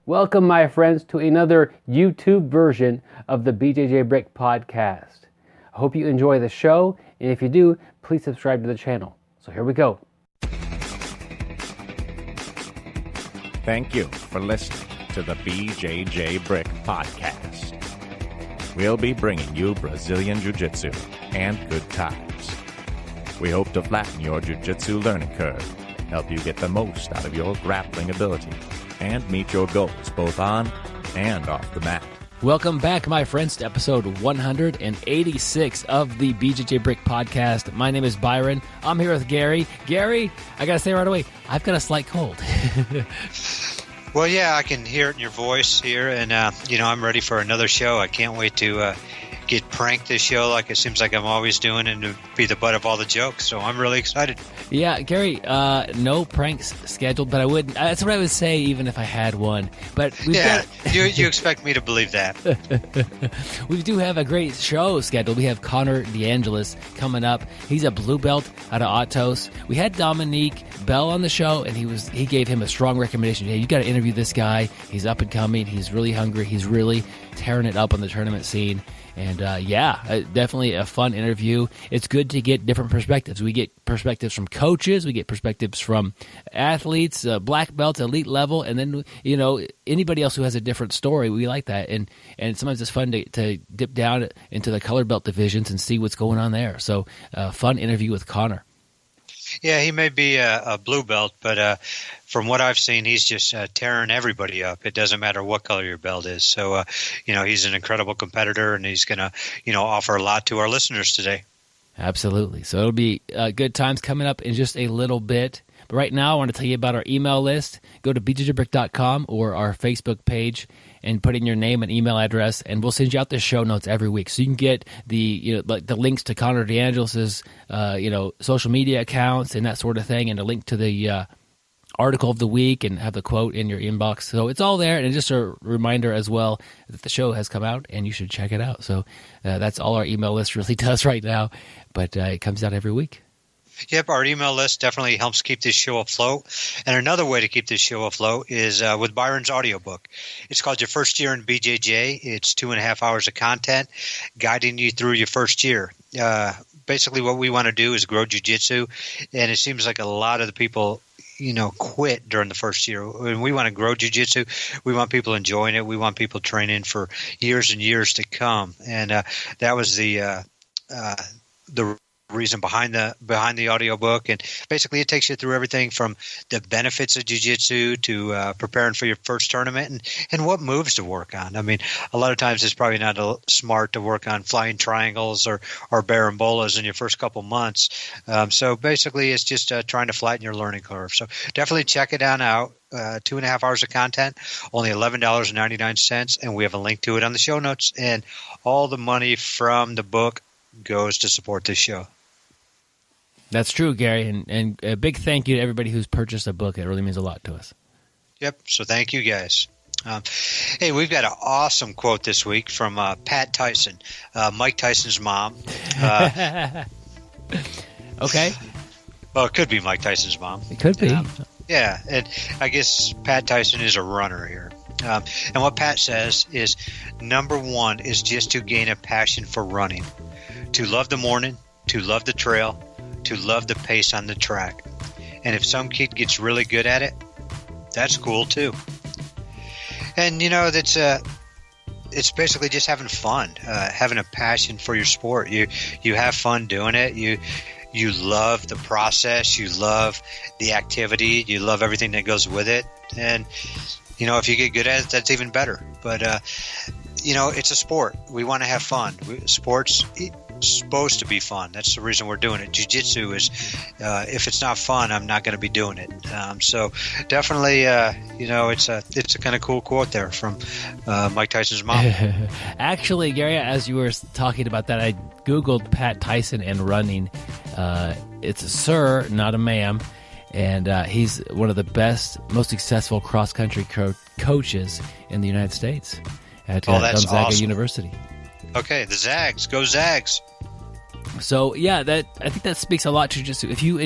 Welcome, my friends, to another YouTube version of the BJJ Brick Podcast. I hope you enjoy the show, and if you do, please subscribe to the channel. So here we go. Thank you for listening to the BJJ Brick Podcast. We'll be bringing you Brazilian Jiu-Jitsu and good times. We hope to flatten your Jiu-Jitsu learning curve, help you get the most out of your grappling ability, and meet your goals both on and off the mat. Welcome back, my friends, to episode 186 of the BJJ Brick Podcast. My name is Byron. I'm here with Gary. Gary, I got to say right away, I've got a slight cold. Well, yeah, I can hear it in your voice here, and, I'm ready for another show. I can't wait to get pranked this show like it seems like I'm always doing and to be the butt of all the jokes, so I'm really excited. Yeah, Gary, no pranks scheduled, but I would. That's what I would say even if I had one. But you expect me to believe that. We do have a great show scheduled. We have Connor DeAngelis coming up. He's a blue belt out of Atos. We had Dominique Bell on the show, and he gave him a strong recommendation. Hey, you got to interview this guy. He's up and coming. He's really hungry. He's really tearing it up on the tournament scene. And definitely a fun interview. It's good to get different perspectives. We get perspectives from coaches, we get perspectives from athletes, black belts, elite level, and then anybody else who has a different story. We like that, and sometimes it's fun to dip down into the color belt divisions and see what's going on there. So, fun interview with Connor. Yeah, he may be a blue belt, but from what I've seen, he's just tearing everybody up. It doesn't matter what color your belt is. So, he's an incredible competitor, and he's going to, offer a lot to our listeners today. Absolutely. So it'll be good times coming up in just a little bit. But right now, I want to tell you about our email list. Go to bjjbrick.com or our Facebook page and put in your name and email address, and we'll send you out the show notes every week. So you can get the the links to Connor DeAngelis' social media accounts and that sort of thing, and a link to the article of the week, and have the quote in your inbox. So it's all there, and just a reminder as well that the show has come out and you should check it out. So that's all our email list really does right now, but it comes out every week. Yep, our email list definitely helps keep this show afloat. And another way to keep this show afloat is with Byron's audiobook. It's called Your First Year in BJJ. It's 2.5 hours of content guiding you through your first year. Basically, what we want to do is grow jiu-jitsu, and it seems like a lot of the people quit during the first year. When we want to grow jiu-jitsu, we want people enjoying it. We want people training for years and years to come. And that was the reason behind the audiobook. And basically it takes you through everything from the benefits of jiu-jitsu to preparing for your first tournament and what moves to work on. I mean, a lot of times it's probably not smart to work on flying triangles or barambolas in your first couple months. So basically it's just trying to flatten your learning curve. So definitely check it out. 2.5 hours of content, only $11.99, and we have a link to it on the show notes. And all the money from the book goes to support this show. That's true, Gary, and a big thank you to everybody who's purchased a book. It really means a lot to us. Yep, so thank you guys. Hey, we've got an awesome quote this week from Pat Tyson, Mike Tyson's mom. Okay. Well, it could be Mike Tyson's mom. It could be. Yeah, and I guess Pat Tyson is a runner here. And what Pat says is, number one is just to gain a passion for running, to love the morning, to love the trail, to love the pace on the track. And if some kid gets really good at it, that's cool too. And it's basically just having fun, having a passion for your sport. You have fun doing it. You love the process. You love the activity. You love everything that goes with it. And if you get good at it, that's even better. But it's a sport. We want to have fun. Sports supposed to be fun. That's the reason we're doing it. Jiu-Jitsu is, if it's not fun, I'm not going to be doing it. So definitely, it's a kind of cool quote there from Mike Tyson's mom. Actually, Gary, as you were talking about that, I Googled Pat Tyson and running. It's a sir, not a ma'am. And he's one of the best, most successful cross-country coaches in the United States at Gonzaga awesome. University. Okay, the Zags. Go Zags. So, yeah, I think that speaks a lot to just if you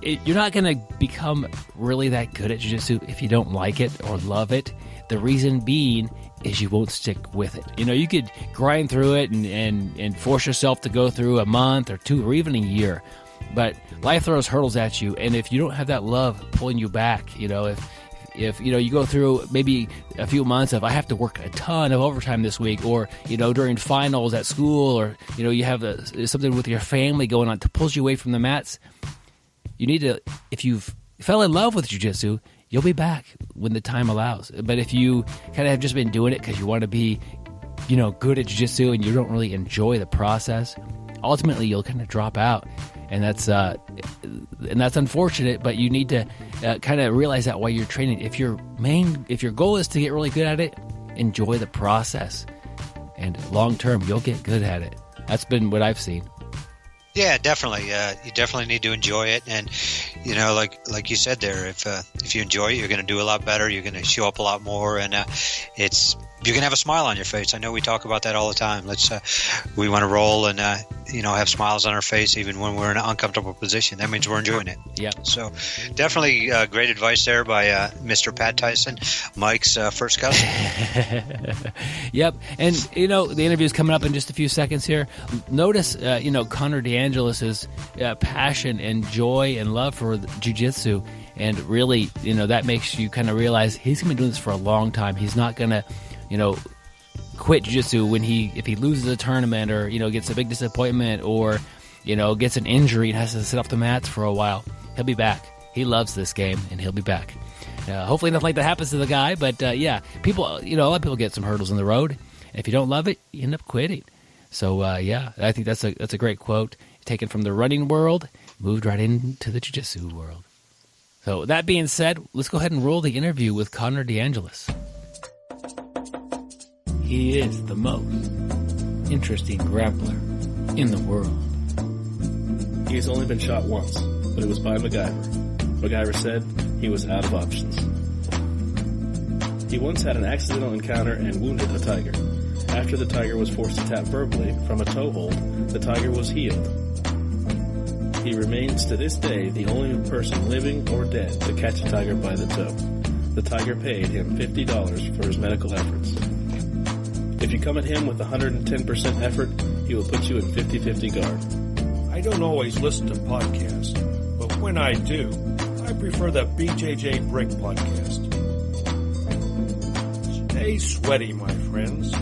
you're not going to become really that good at jiu-jitsu if you don't like it or love it. The reason being is you won't stick with it. You could grind through it and force yourself to go through a month or two or even a year. But life throws hurdles at you, and if you don't have that love pulling you back, if you go through maybe a few months of I have to work a ton of overtime this week, or during finals at school, or you have something with your family going on that pulls you away from the mats, you need to, if you fell in love with jiu-jitsu, you'll be back when the time allows. But if you kind of have just been doing it because you want to be good at jiu-jitsu and you don't really enjoy the process, ultimately you'll kind of drop out. And that's unfortunate, but you need to kind of realize that while you're training. If your goal is to get really good at it, enjoy the process, and long term you'll get good at it. That's been what I've seen. Yeah, definitely. You definitely need to enjoy it, and like you said there, if you enjoy it, you're going to do a lot better. You're going to show up a lot more, and you're going to have a smile on your face. I know we talk about that all the time. We want to roll and have smiles on our face even when we're in an uncomfortable position. That means we're enjoying it. Yeah. So definitely great advice there by Mr. Pat Tyson, Mike's first cousin. Yep. And the interview is coming up in just a few seconds here. Notice Connor DeAngelis' passion and joy and love for jiu-jitsu, and really that makes you kind of realize he's going to be doing this for a long time. He's not going to quit jiu-jitsu if he loses a tournament, or gets a big disappointment, or gets an injury and has to sit off the mats for a while. He'll be back. He loves this game, and he'll be back. Hopefully nothing like that happens to the guy, but people, a lot of people get some hurdles in the road. If you don't love it, you end up quitting. So I think that's a great quote, taken from the running world, moved right into the jiu-jitsu world. So that being said, let's go ahead and roll the interview with Connor DeAngelis. He is the most interesting grappler in the world. He has only been shot once, but it was by MacGyver. MacGyver said he was out of options. He once had an accidental encounter and wounded a tiger. After the tiger was forced to tap verbally from a toe hold, the tiger was healed. He remains to this day the only person living or dead to catch a tiger by the toe. The tiger paid him $50 for his medical efforts. If you come at him with 110% effort, he will put you in 50-50 guard. I don't always listen to podcasts, but when I do, I prefer the BJJ Brick podcast. Stay sweaty, my friends.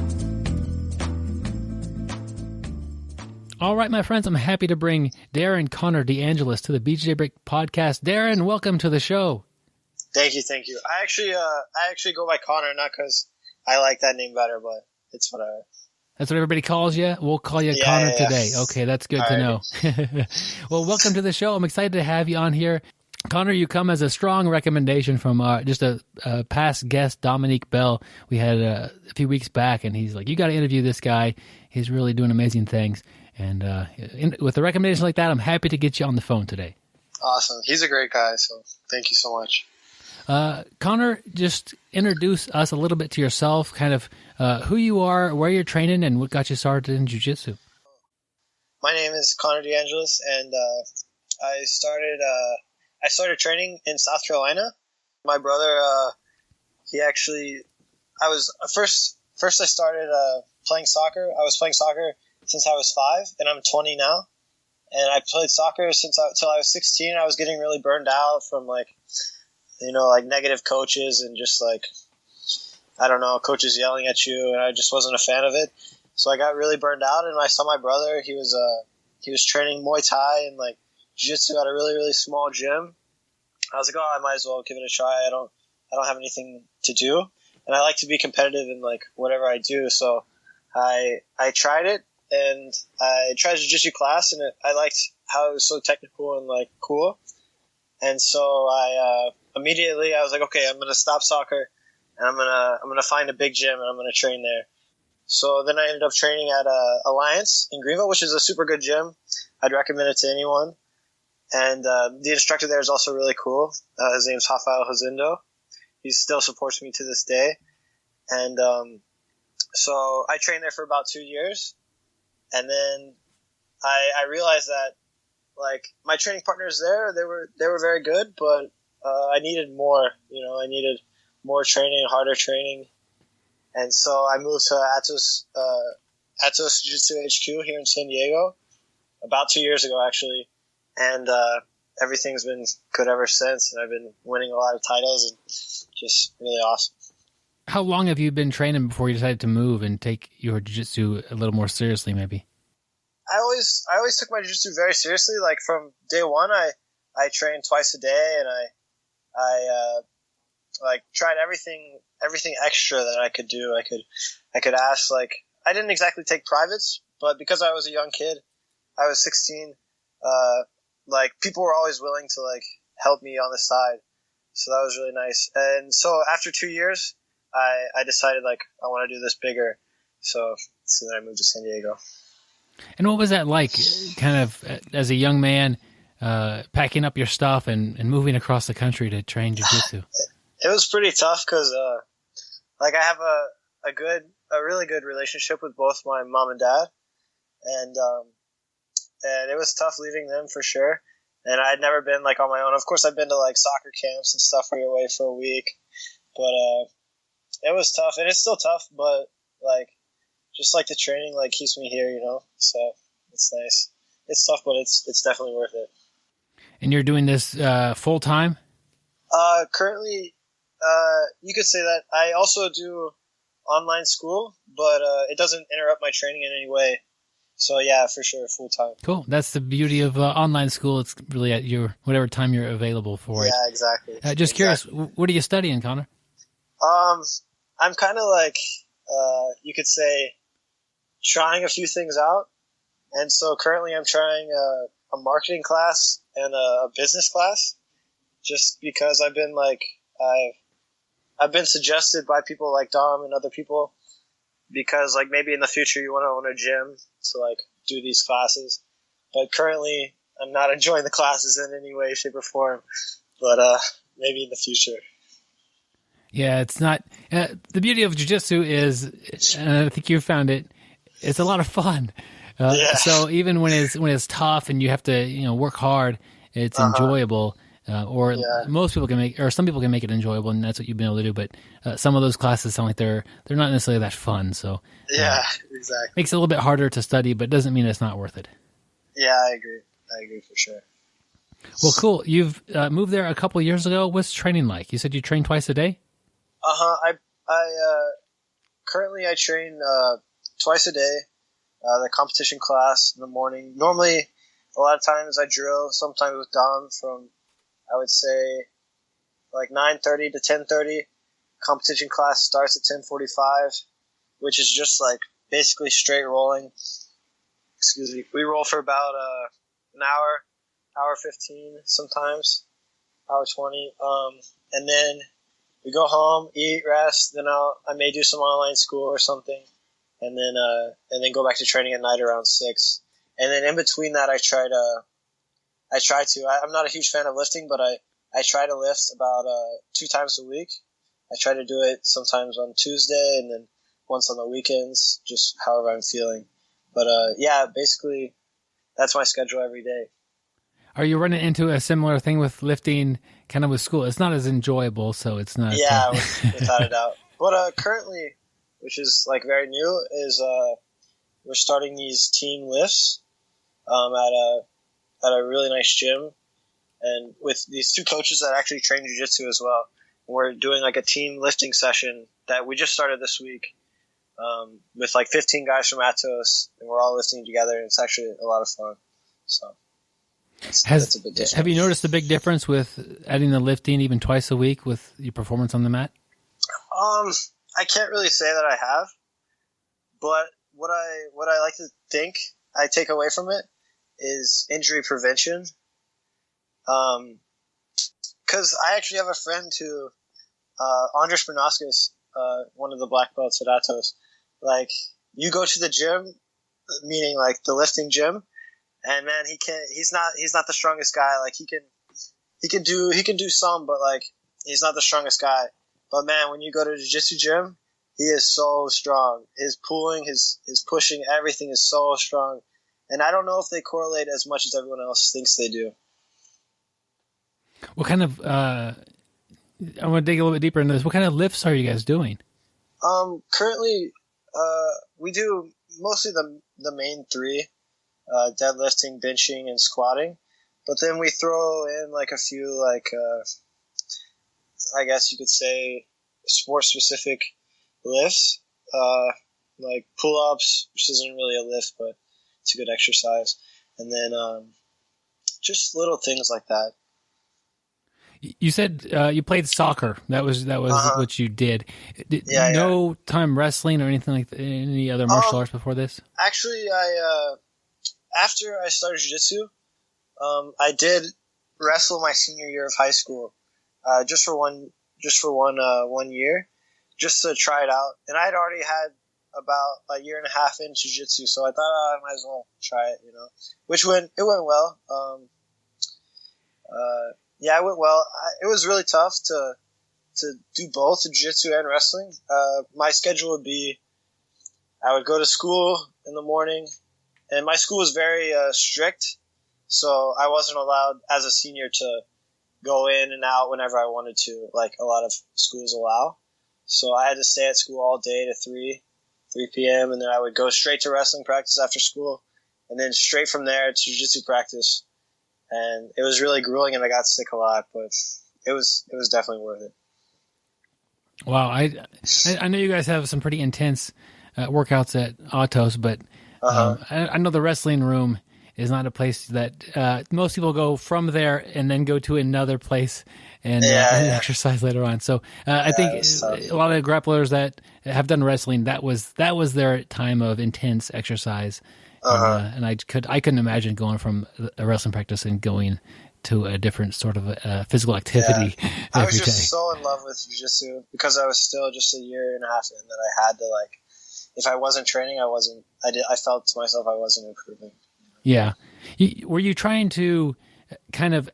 All right, my friends, I'm happy to bring Darren Connor DeAngelis to the BJJ Brick podcast. Darren, welcome to the show. Thank you. I actually go by Connor, not because I like that name better, but it's whatever. That's what everybody calls you? We'll call you Connor today. Okay, that's good to know. Well, welcome to the show. I'm excited to have you on here. Connor, you come as a strong recommendation from just a past guest, Dominique Bell. We had a few weeks back, and he's like, you got to interview this guy. He's really doing amazing things. And with a recommendation like that, I'm happy to get you on the phone today. Awesome. He's a great guy, so thank you so much. Connor, just introduce us a little bit to yourself, kind of who you are, where you're training, and what got you started in jiu-jitsu. My name is Connor DeAngelis, and I started training in South Carolina. My brother, first I started playing soccer. I was playing soccer since I was 5, and I'm 20 now. And I played soccer till I was 16. I was getting really burned out from negative coaches and just coaches yelling at you, and I just wasn't a fan of it. So I got really burned out, and I saw my brother. He was training Muay Thai and jiu-jitsu at a really, really small gym. I was like, I might as well give it a try. I don't have anything to do, and I like to be competitive in whatever I do. So I tried it, and I tried a jiu-jitsu class, and I liked how it was so technical and cool. And so I immediately I was like, okay, I'm gonna stop soccer, and I'm gonna find a big gym, and I'm gonna train there. So then I ended up training at Alliance in Greenville, which is a super good gym. I'd recommend it to anyone. And the instructor there is also really cool. His name's Rafael Rosendo. He still supports me to this day. And so I trained there for about 2 years. And then I realized that like my training partners there, they were very good, but I needed more. I needed more training, harder training, and so I moved to Atos Jiu-Jitsu HQ here in San Diego about 2 years ago, actually, and everything's been good ever since. And I've been winning a lot of titles, and just really awesome. How long have you been training before you decided to move and take your jiu-jitsu a little more seriously, maybe? I always took my jiu-jitsu very seriously. Like from day one, I trained twice a day, and I like tried everything extra that I could do. I could ask, like, I didn't exactly take privates, but because I was a young kid, I was 16. Like people were always willing to like help me on the side, so that was really nice. And so after 2 years, I decided like I want to do this bigger. So then I moved to San Diego. And what was that like, kind of as a young man, packing up your stuff and moving across the country to train jiu-jitsu? It was pretty tough because like I have a really good relationship with both my mom and dad, and it was tough leaving them for sure. And I'd never been like on my own. Of course, I've been to like soccer camps and stuff where you're away for a week, but it was tough, and it's still tough. But like, just like the training, like keeps me here, So it's nice. It's tough, but it's definitely worth it. And you're doing this full time? Currently, you could say that. I also do online school, but it doesn't interrupt my training in any way. So yeah, for sure, full time. Cool. That's the beauty of online school. It's really at your whatever time you're available for it. Yeah, exactly. Just curious, what are you studying, Connor? I'm kind of like, you could say, trying a few things out. And so currently I'm trying a marketing class and a business class, just because I've been like, I've been suggested by people like Dom and other people, because like maybe in the future you want to own a gym to like do these classes. But currently I'm not enjoying the classes in any way, shape, or form. But maybe in the future. Yeah, it's not. The beauty of jiu-jitsu is, and I think you found it, it's a lot of fun. Yeah. So even when it's tough and you have to work hard, it's enjoyable. Most people can make, or some people can make it enjoyable, and that's what you've been able to do. But some of those classes sound like they're not necessarily that fun. So yeah, exactly. Makes it a little bit harder to study, but doesn't mean it's not worth it. Yeah, I agree for sure. Well, cool. You've moved there a couple of years ago. What's training like? You said you train twice a day? I currently I train twice a day. The competition class in the morning. Normally, a lot of times I drill, sometimes with Dom from, I would say, like 9:30 to 10:30. Competition class starts at 10:45, which is just like basically straight rolling. Excuse me. We roll for about an hour 15 sometimes, hour 20. And then we go home, eat, rest. Then I may do some online school or something, and then go back to training at night around 6. And then in between that, I'm not a huge fan of lifting, but I try to lift about 2 times a week. I try to do it sometimes on Tuesday and then once on the weekends, just however I'm feeling. But yeah, basically that's my schedule every day. Are you running into a similar thing with lifting kind of with school? It's not as enjoyable, so it's not... Yeah, without a doubt. But currently, which is like very new, is we're starting these team lifts at a really nice gym, and with these 2 coaches that actually train jiu-jitsu as well. We're doing like a team lifting session that we just started this week with like 15 guys from Atos, and we're all lifting together, and it's actually a lot of fun. So that's a bit different. Have you noticed a big difference with adding the lifting even twice a week with your performance on the mat? I can't really say that I have, but what I like to think I take away from it is injury prevention. Because I actually have a friend who, Andres Bernaskis, one of the black belts at Atos. Like, you go to the gym, meaning like the lifting gym, and man, he's not the strongest guy. Like he can do some, but like he's not the strongest guy. But man, when you go to the jiu-jitsu gym, he is so strong. His pulling, his pushing, everything is so strong. And I don't know if they correlate as much as everyone else thinks they do. What kind of, I want to dig a little bit deeper into this. What kind of lifts are you guys doing? Currently, we do mostly the main three, deadlifting, benching, and squatting. But then we throw in like a few, like, I guess you could say sport-specific lifts, like pull-ups, which isn't really a lift, but it's a good exercise. And then just little things like that. You said you played soccer. That was what you did. No time wrestling or anything like that, any other martial arts before this? Actually, I after I started jiu-jitsu, I did wrestle my senior year of high school, just for one year, just to try it out. And I had already had about a year and a half into jiu-jitsu, so I thought I might as well try it, which it went well. Yeah, it went well. It was really tough to do both jiu-jitsu and wrestling. My schedule would be, I would go to school in the morning, and my school was very strict, so I wasn't allowed as a senior to go in and out whenever I wanted to, like a lot of schools allow. So I had to stay at school all day to 3 p.m., and then I would go straight to wrestling practice after school, and then straight from there to jiu-jitsu practice. And it was really grueling, and I got sick a lot, but it was definitely worth it. Wow, I know you guys have some pretty intense workouts at Atos, but I know the wrestling room is not a place that most people go from there and then go to another place and exercise later on. So I think a lot of grapplers that have done wrestling, that was their time of intense exercise. And I couldn't imagine going from a wrestling practice and going to a different sort of physical activity. Yeah. I was just so in love with jiu-jitsu because I was still just a year and a half in that I had to, like, if I wasn't training, I felt to myself I wasn't improving. Yeah. Were you trying to kind of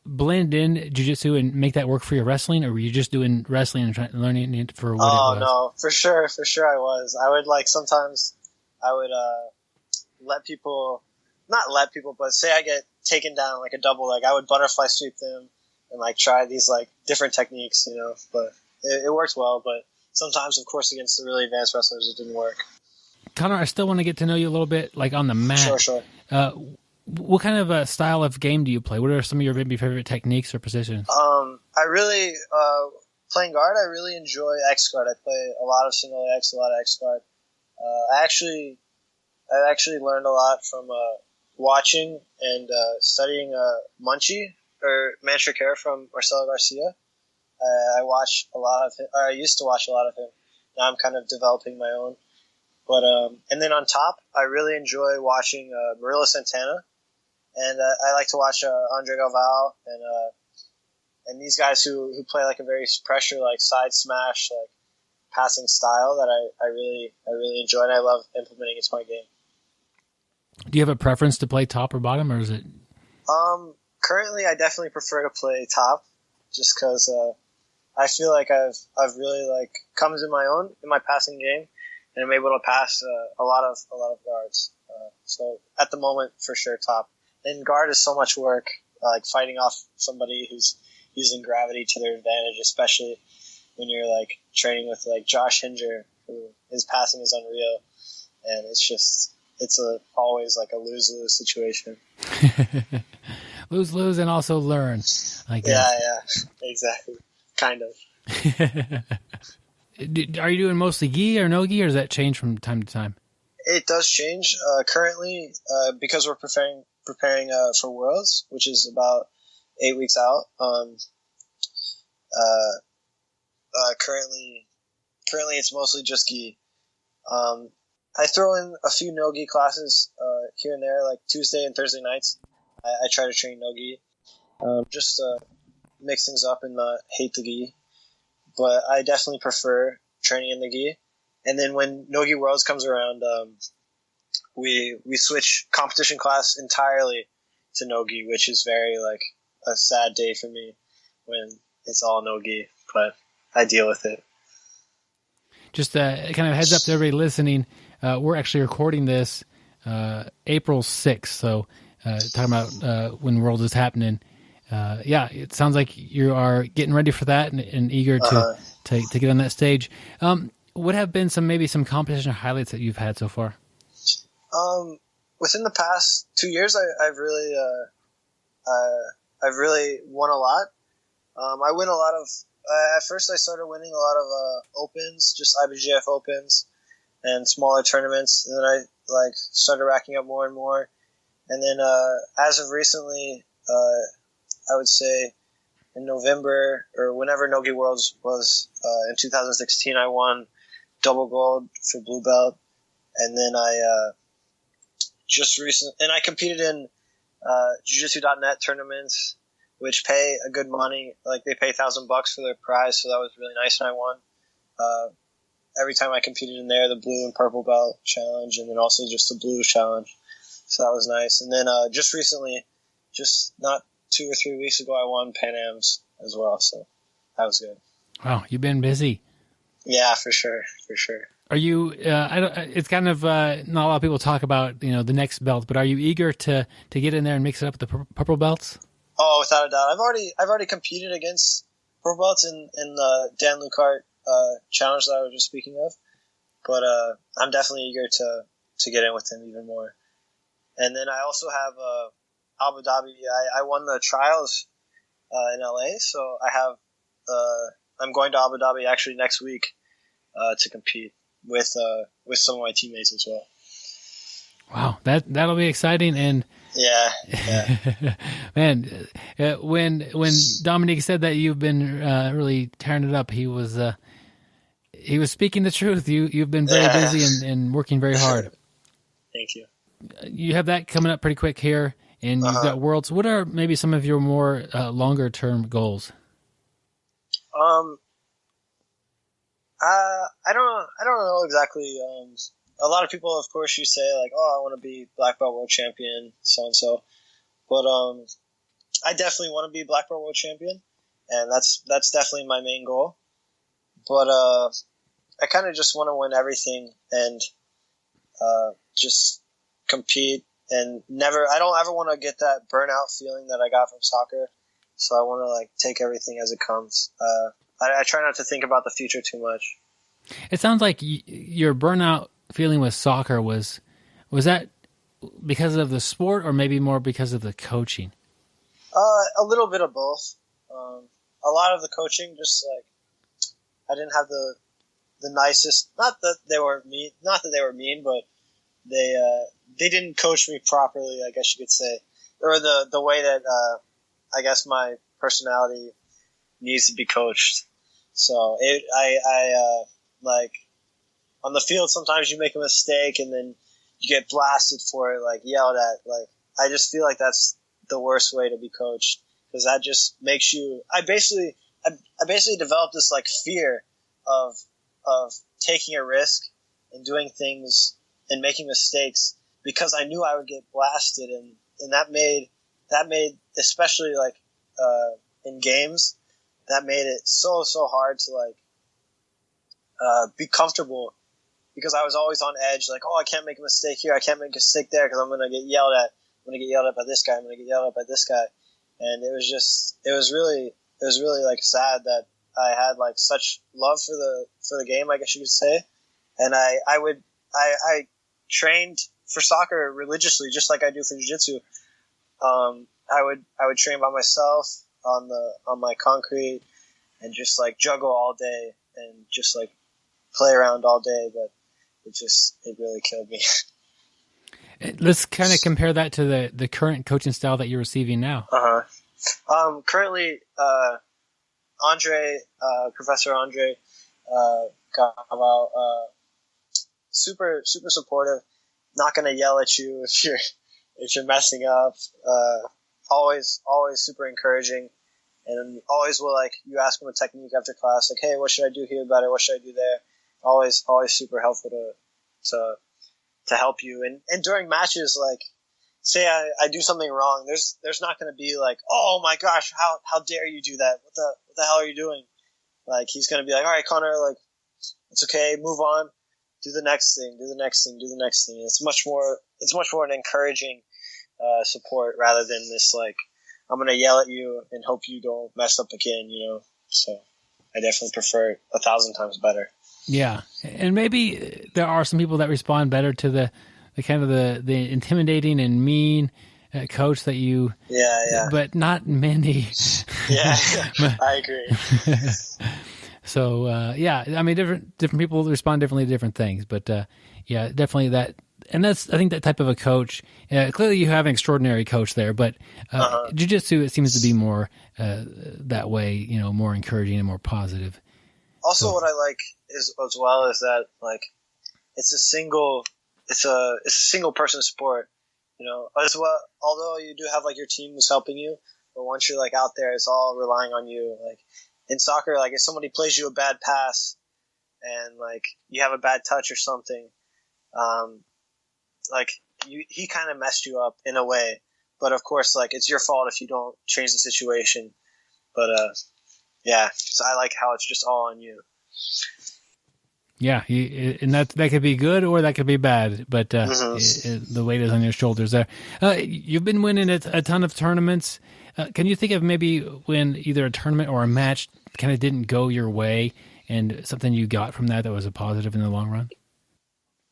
blend in jiu-jitsu and make that work for your wrestling, or were you just doing wrestling and learning it for what it was? Oh, no, for sure I was. I would, like, sometimes I would but say I get taken down like a double leg, I would butterfly sweep them and like try these like different techniques, but it worked well. But sometimes, of course, against the really advanced wrestlers, it didn't work. Connor, I still want to get to know you a little bit, like on the mat. Sure. What kind of a style of game do you play? What are some of your maybe favorite techniques or positions? I really, playing guard, I really enjoy X guard. I play a lot of single X, a lot of X guard. I actually learned a lot from watching and studying Munchie or Mantricare from Marcelo Garcia. I watch a lot of him, or I used to watch a lot of him. Now I'm kind of developing my own. But and then on top, I really enjoy watching Murilo Santana, and I like to watch Andre Galvao and these guys who play like a very pressure, like side smash, like passing style that I really enjoy, and I love implementing into my game. Do you have a preference to play top or bottom, or is it? Currently, I definitely prefer to play top, just because I feel like I've really like come to my own in my passing game, and I'm able to pass a lot of guards. So at the moment, for sure, top. And guard is so much work, like fighting off somebody who's using gravity to their advantage, especially when you're like training with like Josh Hinger, who his passing is unreal, and it's always like a lose-lose situation. Lose and also learn, I guess. Yeah, exactly. Kind of. Are you doing mostly gi or no gi, or does that change from time to time? It does change. Currently, because we're preparing for Worlds, which is about 8 weeks out. Currently it's mostly just gi. I throw in a few no-gi classes here and there, like Tuesday and Thursday nights. I try to train no-gi, just to mix things up and not hate the gi. But I definitely prefer training in the gi. And then when no-gi Worlds comes around, we switch competition class entirely to no-gi, which is very like a sad day for me when it's all no-gi, but I deal with it. Just kind of heads up to everybody listening. We're actually recording this April 6th. So talking about when World is happening. It sounds like you are getting ready for that and eager to get on that stage. What have been some competition highlights that you've had so far? Within the past 2 years, I've really won a lot. I win a lot of. At first, I started winning a lot of opens, just IBJJF opens, and smaller tournaments. And then I started racking up more and more. And then as of recently, I would say in November or whenever Nogi Worlds was in 2016, I won double gold for blue belt. And then I I competed in Jiu-Jitsu.net tournaments, which pay a good money. Like they pay $1,000 for their prize, so that was really nice, and I won. Every time I competed in there, the blue and purple belt challenge, and then also just the blue challenge. So that was nice. And then just recently, just not 2 or 3 weeks ago, I won Pan Ams as well. So that was good. Wow, you've been busy. Yeah, for sure. Are you? It's kind of not a lot of people talk about the next belt, but are you eager to get in there and mix it up with the purple belts? Oh, without a doubt. I've already competed against purple belts in the Dan Lucart challenge that I was just speaking of, but I'm definitely eager to get in with him even more. And then I also have Abu Dhabi. I won the trials in LA, so I'm going to Abu Dhabi actually next week to compete with some of my teammates as well. Wow, that'll be exciting. And yeah. Man, when Dominique said that you've been really tearing it up, he was speaking the truth. You've been very busy and working very hard. Thank you. You have that coming up pretty quick here, and you've got Worlds. What are maybe some of your more longer term goals? I don't know exactly. A lot of people, of course, you say like, "Oh, I want to be black belt world champion, so and so," but I definitely want to be black belt world champion, and that's definitely my main goal. But I kind of just want to win everything and just compete and I don't ever want to get that burnout feeling that I got from soccer. So I want to take everything as it comes. I try not to think about the future too much. It sounds like your burnout feeling with soccer was that because of the sport or maybe more because of the coaching? A little bit of both. A lot of the coaching, just I didn't have the nicest. Not that they were mean, but they didn't coach me properly, I guess you could say, or the way that I guess my personality needs to be coached. So on the field, sometimes you make a mistake and then you get blasted for it, yelled at. I just feel like that's the worst way to be coached, because that just makes you. I basically developed this fear of taking a risk and doing things and making mistakes, because I knew I would get blasted, and that made especially in games, that made it so hard to be comfortable, because I was always on edge, I can't make a mistake here, I can't make a mistake there, because I'm gonna get yelled at. I'm gonna get yelled at by this guy. I'm gonna get yelled at by this guy, and it was really sad that I had such love for the game, I guess you could say, and I trained for soccer religiously, just like I do for jiu-jitsu. I would train by myself on my concrete and just juggle all day and just play around all day, but it really killed me. Let's kind of compare that to the current coaching style that you're receiving now. Currently, Professor Andre Gabal, super supportive, not going to yell at you if you're messing up, always super encouraging, and always will you ask him a technique after class, hey, what should I do here better, what should I do there? Always super helpful to help you. And during matches, say I do something wrong, there's not going to be oh my gosh, how dare you do that, what the hell are you doing? He's going to be all right, Connor, it's okay, move on. do the next thing, do the next thing, do the next thing. It's much more an encouraging support rather than this like, I'm going to yell at you and hope you don't mess up again, So I definitely prefer it 1,000 times better. Yeah. And maybe there are some people that respond better to the kind of the intimidating and mean coach that you, but not many. Yeah, I agree. So, I mean, different people respond differently to different things, but definitely that. And I think that type of a coach, clearly you have an extraordinary coach there, but jiu-jitsu, it seems to be more that way, more encouraging and more positive. Also, what I like is as well is that like it's a single person sport, as well. Although you do have like your team who's helping you, but once you're like out there, it's all relying on you. Like in soccer, like if somebody plays you a bad pass and like you have a bad touch or something, like he kind of messed you up in a way. But of course, like it's your fault if you don't change the situation. But so I like how it's just all on you. Yeah, and that could be good or that could be bad, but the weight is on your shoulders there. You've been winning a ton of tournaments. Can you think of maybe when either a tournament or a match kind of didn't go your way and something you got from that was a positive in the long run?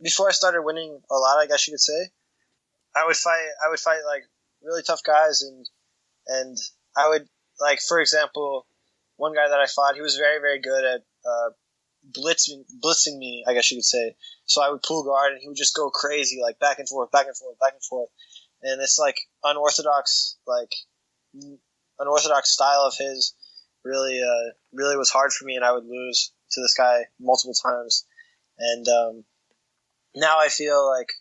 Before I started winning a lot, I guess you could say, I would fight like really tough guys, and I would, like, for example, one guy that I fought, he was very, very good at blitzing me, I guess you could say. So I would pull guard and he would just go crazy, like back and forth, back and forth, back and forth. And this like unorthodox style of his really was hard for me, and I would lose to this guy multiple times. And now I feel like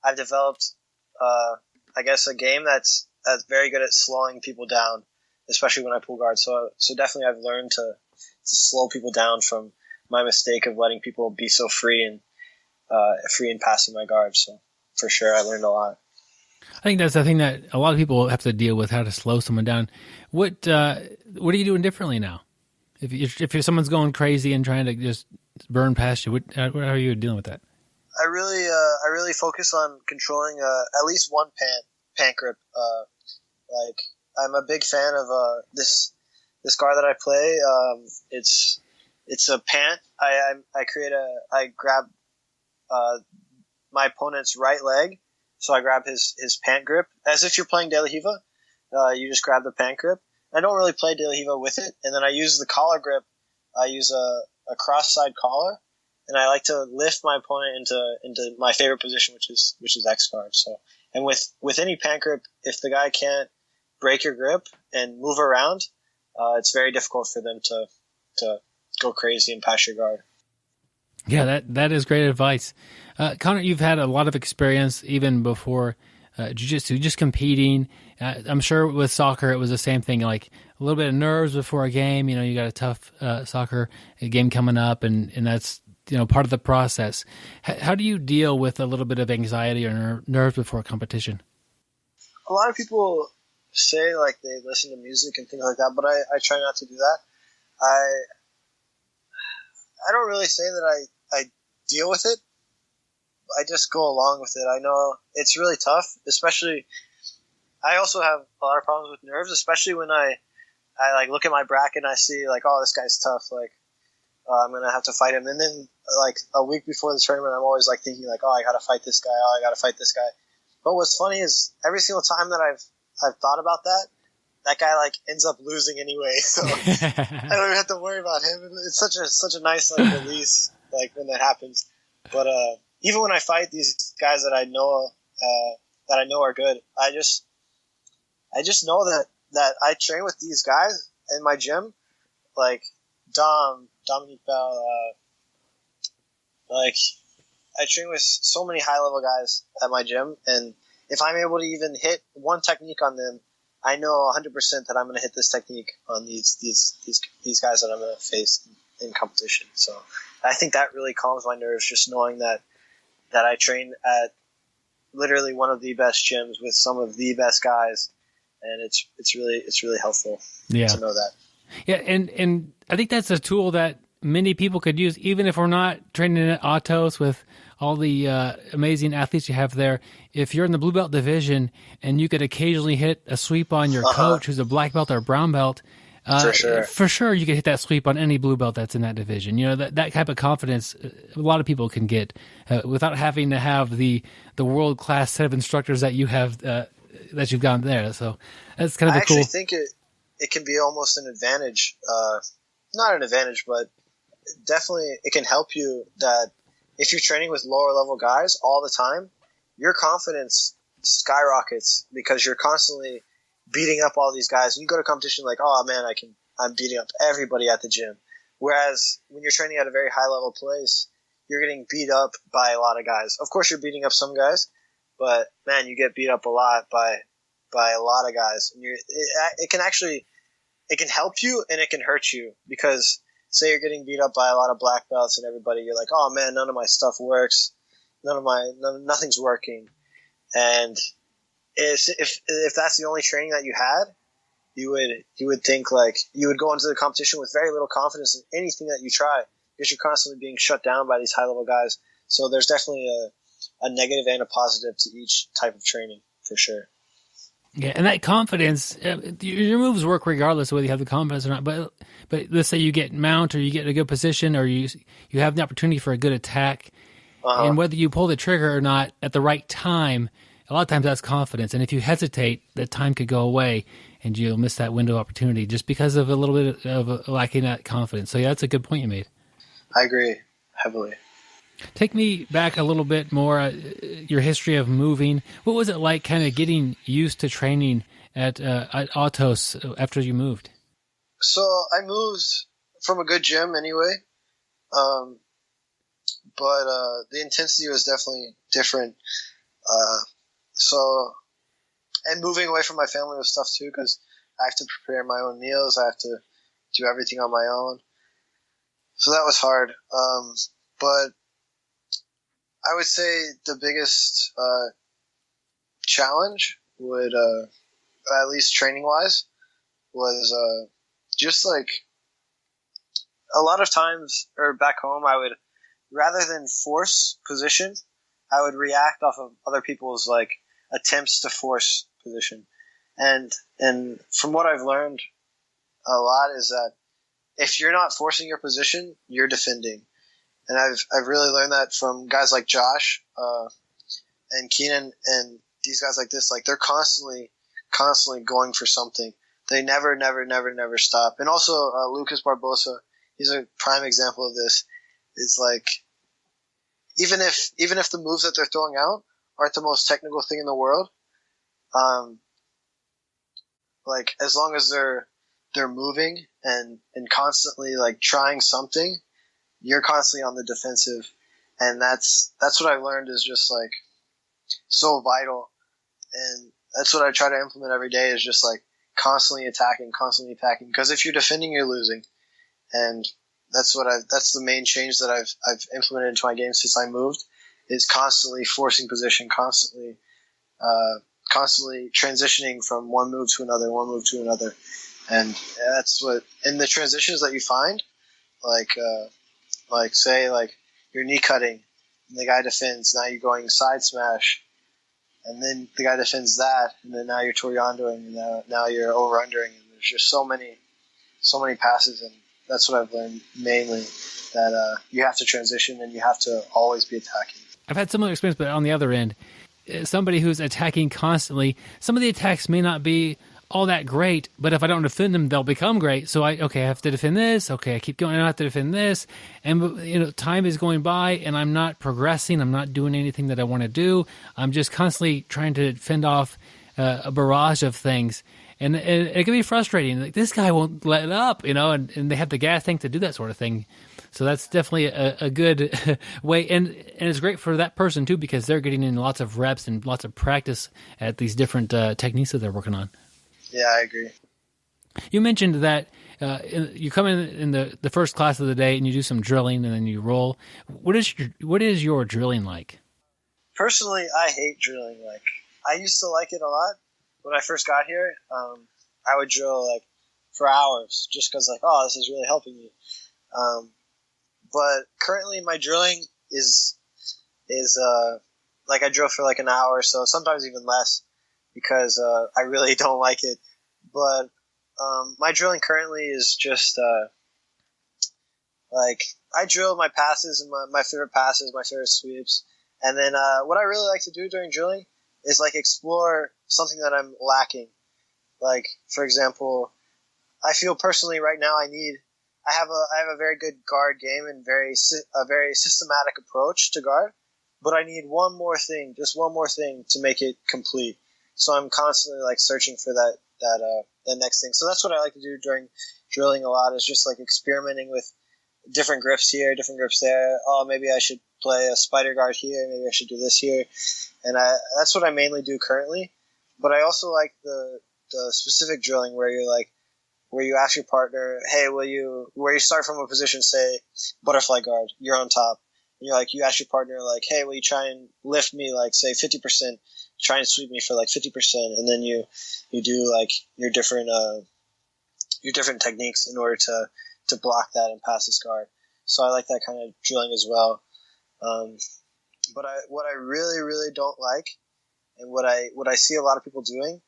I've developed I guess a game that's very good at slowing people down, especially when I pull guard. So definitely I've learned to slow people down from my mistake of letting people be so free and passing my guard. So for sure, I learned a lot. I think that's the thing that a lot of people have to deal with, how to slow someone down. What are you doing differently now? If someone's going crazy and trying to just burn past you, how are you dealing with that? I really focus on controlling at least one pant grip. Like I'm a big fan of this guard that I play. It's a pant. I grab my opponent's right leg, so I grab his pant grip as if you're playing De La Hiva. You just grab the pant grip. I don't really play De La Hiva with it, and then I use the collar grip. I use a cross side collar, and I like to lift my opponent into my favorite position, which is X guard. So, and with any pant grip, if the guy can't break your grip and move around, it's very difficult for them to go crazy and pass your guard. Yeah, that is great advice. Connor, you've had a lot of experience even before jiu-jitsu, just competing. I'm sure with soccer it was the same thing, like a little bit of nerves before a game. You got a tough soccer game coming up, and that's part of the process. How do you deal with a little bit of anxiety or nerves before a competition? A lot of people say like they listen to music and things like that, but I try not to do that. I don't really say that I deal with it. I just go along with it. I know it's really tough, especially I also have a lot of problems with nerves, especially when I like look at my bracket and I see like, oh, this guy's tough, like I'm gonna have to fight him. And then like a week before the tournament, I'm always like thinking like, oh, I gotta fight this guy, oh, I gotta fight this guy. But what's funny is every single time that I've thought about that guy like ends up losing anyway, so I don't even have to worry about him. It's such a nice like release like when that happens. But even when I fight these guys that I know are good, I just know that I train with these guys in my gym, like Dominique Bell, like I train with so many high level guys at my gym, and if I'm able to even hit one technique on them, I know 100% that I'm going to hit this technique on these guys that I'm going to face in competition. So I think that really calms my nerves, just knowing that I train at literally one of the best gyms with some of the best guys, and it's really helpful to know that. Yeah, and I think that's a tool that many people could use, even if we're not training at Atos with all the amazing athletes you have there. If you're in the blue belt division and you could occasionally hit a sweep on your coach who's a black belt or a brown belt, for sure you could hit that sweep on any blue belt that's in that division. You know, that type of confidence a lot of people can get without having to have the world-class set of instructors that you have that you've gone there. So that's kind of I cool. actually think it can be almost an advantage. Not an advantage, but definitely it can help you that if you're training with lower level guys all the time, your confidence skyrockets because you're constantly beating up all these guys. And you go to competition like, oh man, I'm beating up everybody at the gym. Whereas when you're training at a very high level place, you're getting beat up by a lot of guys. Of course, you're beating up some guys, but man, you get beat up a lot by a lot of guys. And it can help you and it can hurt you because say you're getting beat up by a lot of black belts and everybody, you're like, oh man, none of my stuff works. Nothing's working. And if that's the only training that you had, you would think like you would go into the competition with very little confidence in anything that you try because you're constantly being shut down by these high level guys. So there's definitely a negative and a positive to each type of training for sure. Yeah, and that confidence, your moves work regardless of whether you have the confidence or not. But let's say you get mount or you get in a good position or you have the opportunity for a good attack, and whether you pull the trigger or not at the right time, a lot of times that's confidence. And if you hesitate, that time could go away and you'll miss that window of opportunity just because of a little bit of lacking that confidence. So yeah, that's a good point you made. I agree heavily. Take me back a little bit more, your history of moving. What was it like kind of getting used to training at Atos after you moved? So I moved from a good gym anyway, but the intensity was definitely different. And moving away from my family was tough too because I have to prepare my own meals. I have to do everything on my own. So that was hard. But I would say the biggest challenge would, at least training-wise, was just like a lot of times, or back home, I would, rather than force position, I would react off of other people's like attempts to force position. And from what I've learned a lot is that if you're not forcing your position, you're defending. And I've really learned that from guys like Josh and Keenan and these guys like this. Like they're constantly going for something. They never stop. And also Lucas Barbosa, he's a prime example of this. Is like even if the moves that they're throwing out aren't the most technical thing in the world, like as long as they're moving and constantly like trying something, you're constantly on the defensive, and that's what I've learned is just like so vital, and that's what I try to implement every day is just like constantly attacking. Because if you're defending, you're losing, and that's the main change that I've implemented into my game since I moved is constantly forcing position, constantly transitioning from one move to another, and that's what in the transitions that you find, like say like you're knee cutting and the guy defends, now you're going side smash and then the guy defends that and then now you're toriandoing and now you're over-undering, and there's just so many passes, and that's what I've learned mainly, that you have to transition and you have to always be attacking. I've had similar experience, but on the other end, somebody who's attacking constantly, some of the attacks may not be all that great, but if I don't defend them, they'll become great. So I have to defend this. Okay, I keep going. I have to defend this, and time is going by, and I'm not progressing. I'm not doing anything that I want to do. I'm just constantly trying to fend off a barrage of things, and it can be frustrating. Like this guy won't let up, and they have the gas tank to do that sort of thing. So that's definitely a good way, and it's great for that person too because they're getting in lots of reps and lots of practice at these different techniques that they're working on. Yeah, I agree. You mentioned that you come in the first class of the day and you do some drilling and then you roll. What is your drilling like? Personally, I hate drilling. Like I used to like it a lot when I first got here. I would drill like for hours just because like, oh, this is really helping me. But currently my drilling is like I drill for like an hour or so, sometimes even less, because I really don't like it. But my drilling currently is just like I drill my passes and my favorite passes, my favorite sweeps. And then what I really like to do during drilling is like explore something that I'm lacking. Like, for example, I feel personally right now I have a very good guard game and a very systematic approach to guard, but I need just one more thing to make it complete. So I'm constantly like searching for that next thing. So that's what I like to do during drilling a lot, is just like experimenting with different grips here, different grips there. Oh, maybe I should play a spider guard here. Maybe I should do this here. And that's what I mainly do currently. But I also like the specific drilling where you ask your partner, hey, where you start from a position, say butterfly guard, you're on top. And you ask your partner, like, hey, will you try and lift me, like, say 50%, try and sweep me for like 50%. And then you do like your different techniques in order to block that and pass this guard. So I like that kind of drilling as well. But what I really, really don't like, and what I see a lot of people doing,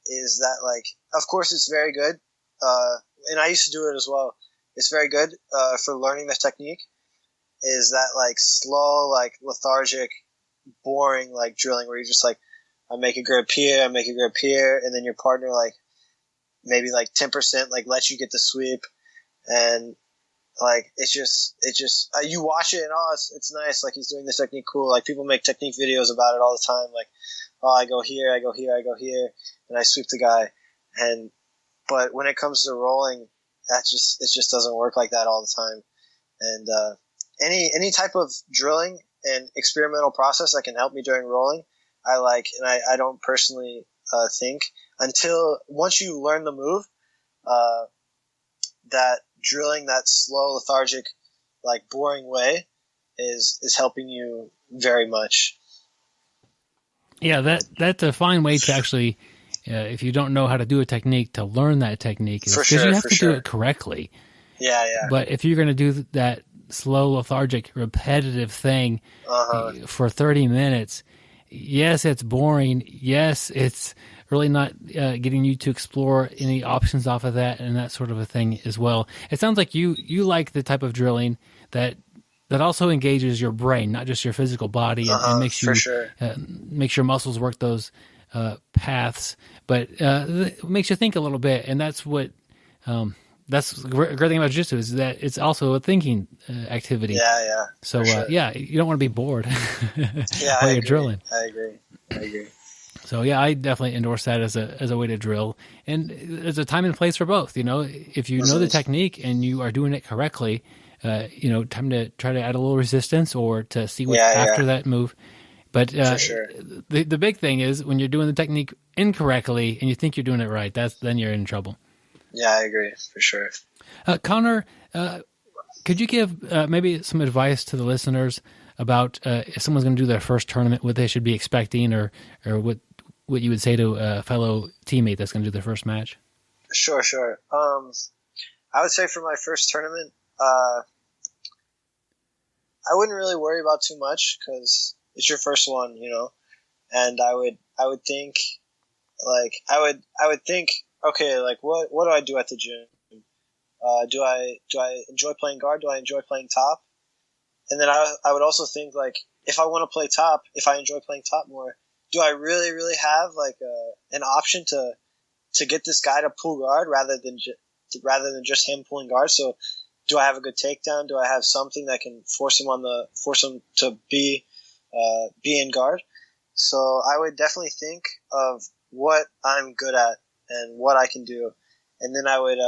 is that, like, of course it's very good, and I used to do it as well. It's very good for learning the technique. Is that like slow, like lethargic, boring, like drilling where you just like, I make a grip here, and then your partner like maybe like 10% like lets you get the sweep, and like it's just you watch it and it's nice, like he's doing this technique cool. Like people make technique videos about it all the time, like, oh, I go here, and I sweep the guy. But when it comes to rolling, it just doesn't work like that all the time. And any type of drilling and experimental process that can help me during rolling, I like. And I don't personally think until once you learn the move, that drilling that slow, lethargic, like boring way is helping you very much. Yeah, that's a fine way to actually, if you don't know how to do a technique, to learn that technique. Because you have to do it correctly. Yeah. But if you're going to do that slow, lethargic, repetitive thing for 30 minutes, yes, it's boring. Yes, it's really not getting you to explore any options off of that and that sort of a thing as well. It sounds like you like the type of drilling that also engages your brain, not just your physical body, and makes you makes your muscles work those paths, but it makes you think a little bit. And that's what that's a great thing about jiu-jitsu, is that it's also a thinking activity. Yeah. So you don't want to be bored while you're drilling. I agree. So yeah, I definitely endorse that as a way to drill, and there's a time and place for both. You know, if you know the technique and you are doing it correctly, time to try to add a little resistance or to see what's after that move. But the big thing is when you're doing the technique incorrectly and you think you're doing it right, then you're in trouble. Yeah, I agree for sure. Connor, could you give maybe some advice to the listeners about if someone's going to do their first tournament, what they should be expecting, or what you would say to a fellow teammate that's going to do their first match? Sure. I would say for my first tournament, I wouldn't really worry about too much because it's your first one, and I would think, okay, like what do I do at the gym? Do I enjoy playing guard? Do I enjoy playing top? And then I would also think, like, if I want to play top, if I enjoy playing top more, do I really, really have like an option to get this guy to pull guard rather than just him pulling guard? So do I have a good takedown? Do I have something that can force him to be in guard? So I would definitely think of what I'm good at and what I can do, and then I would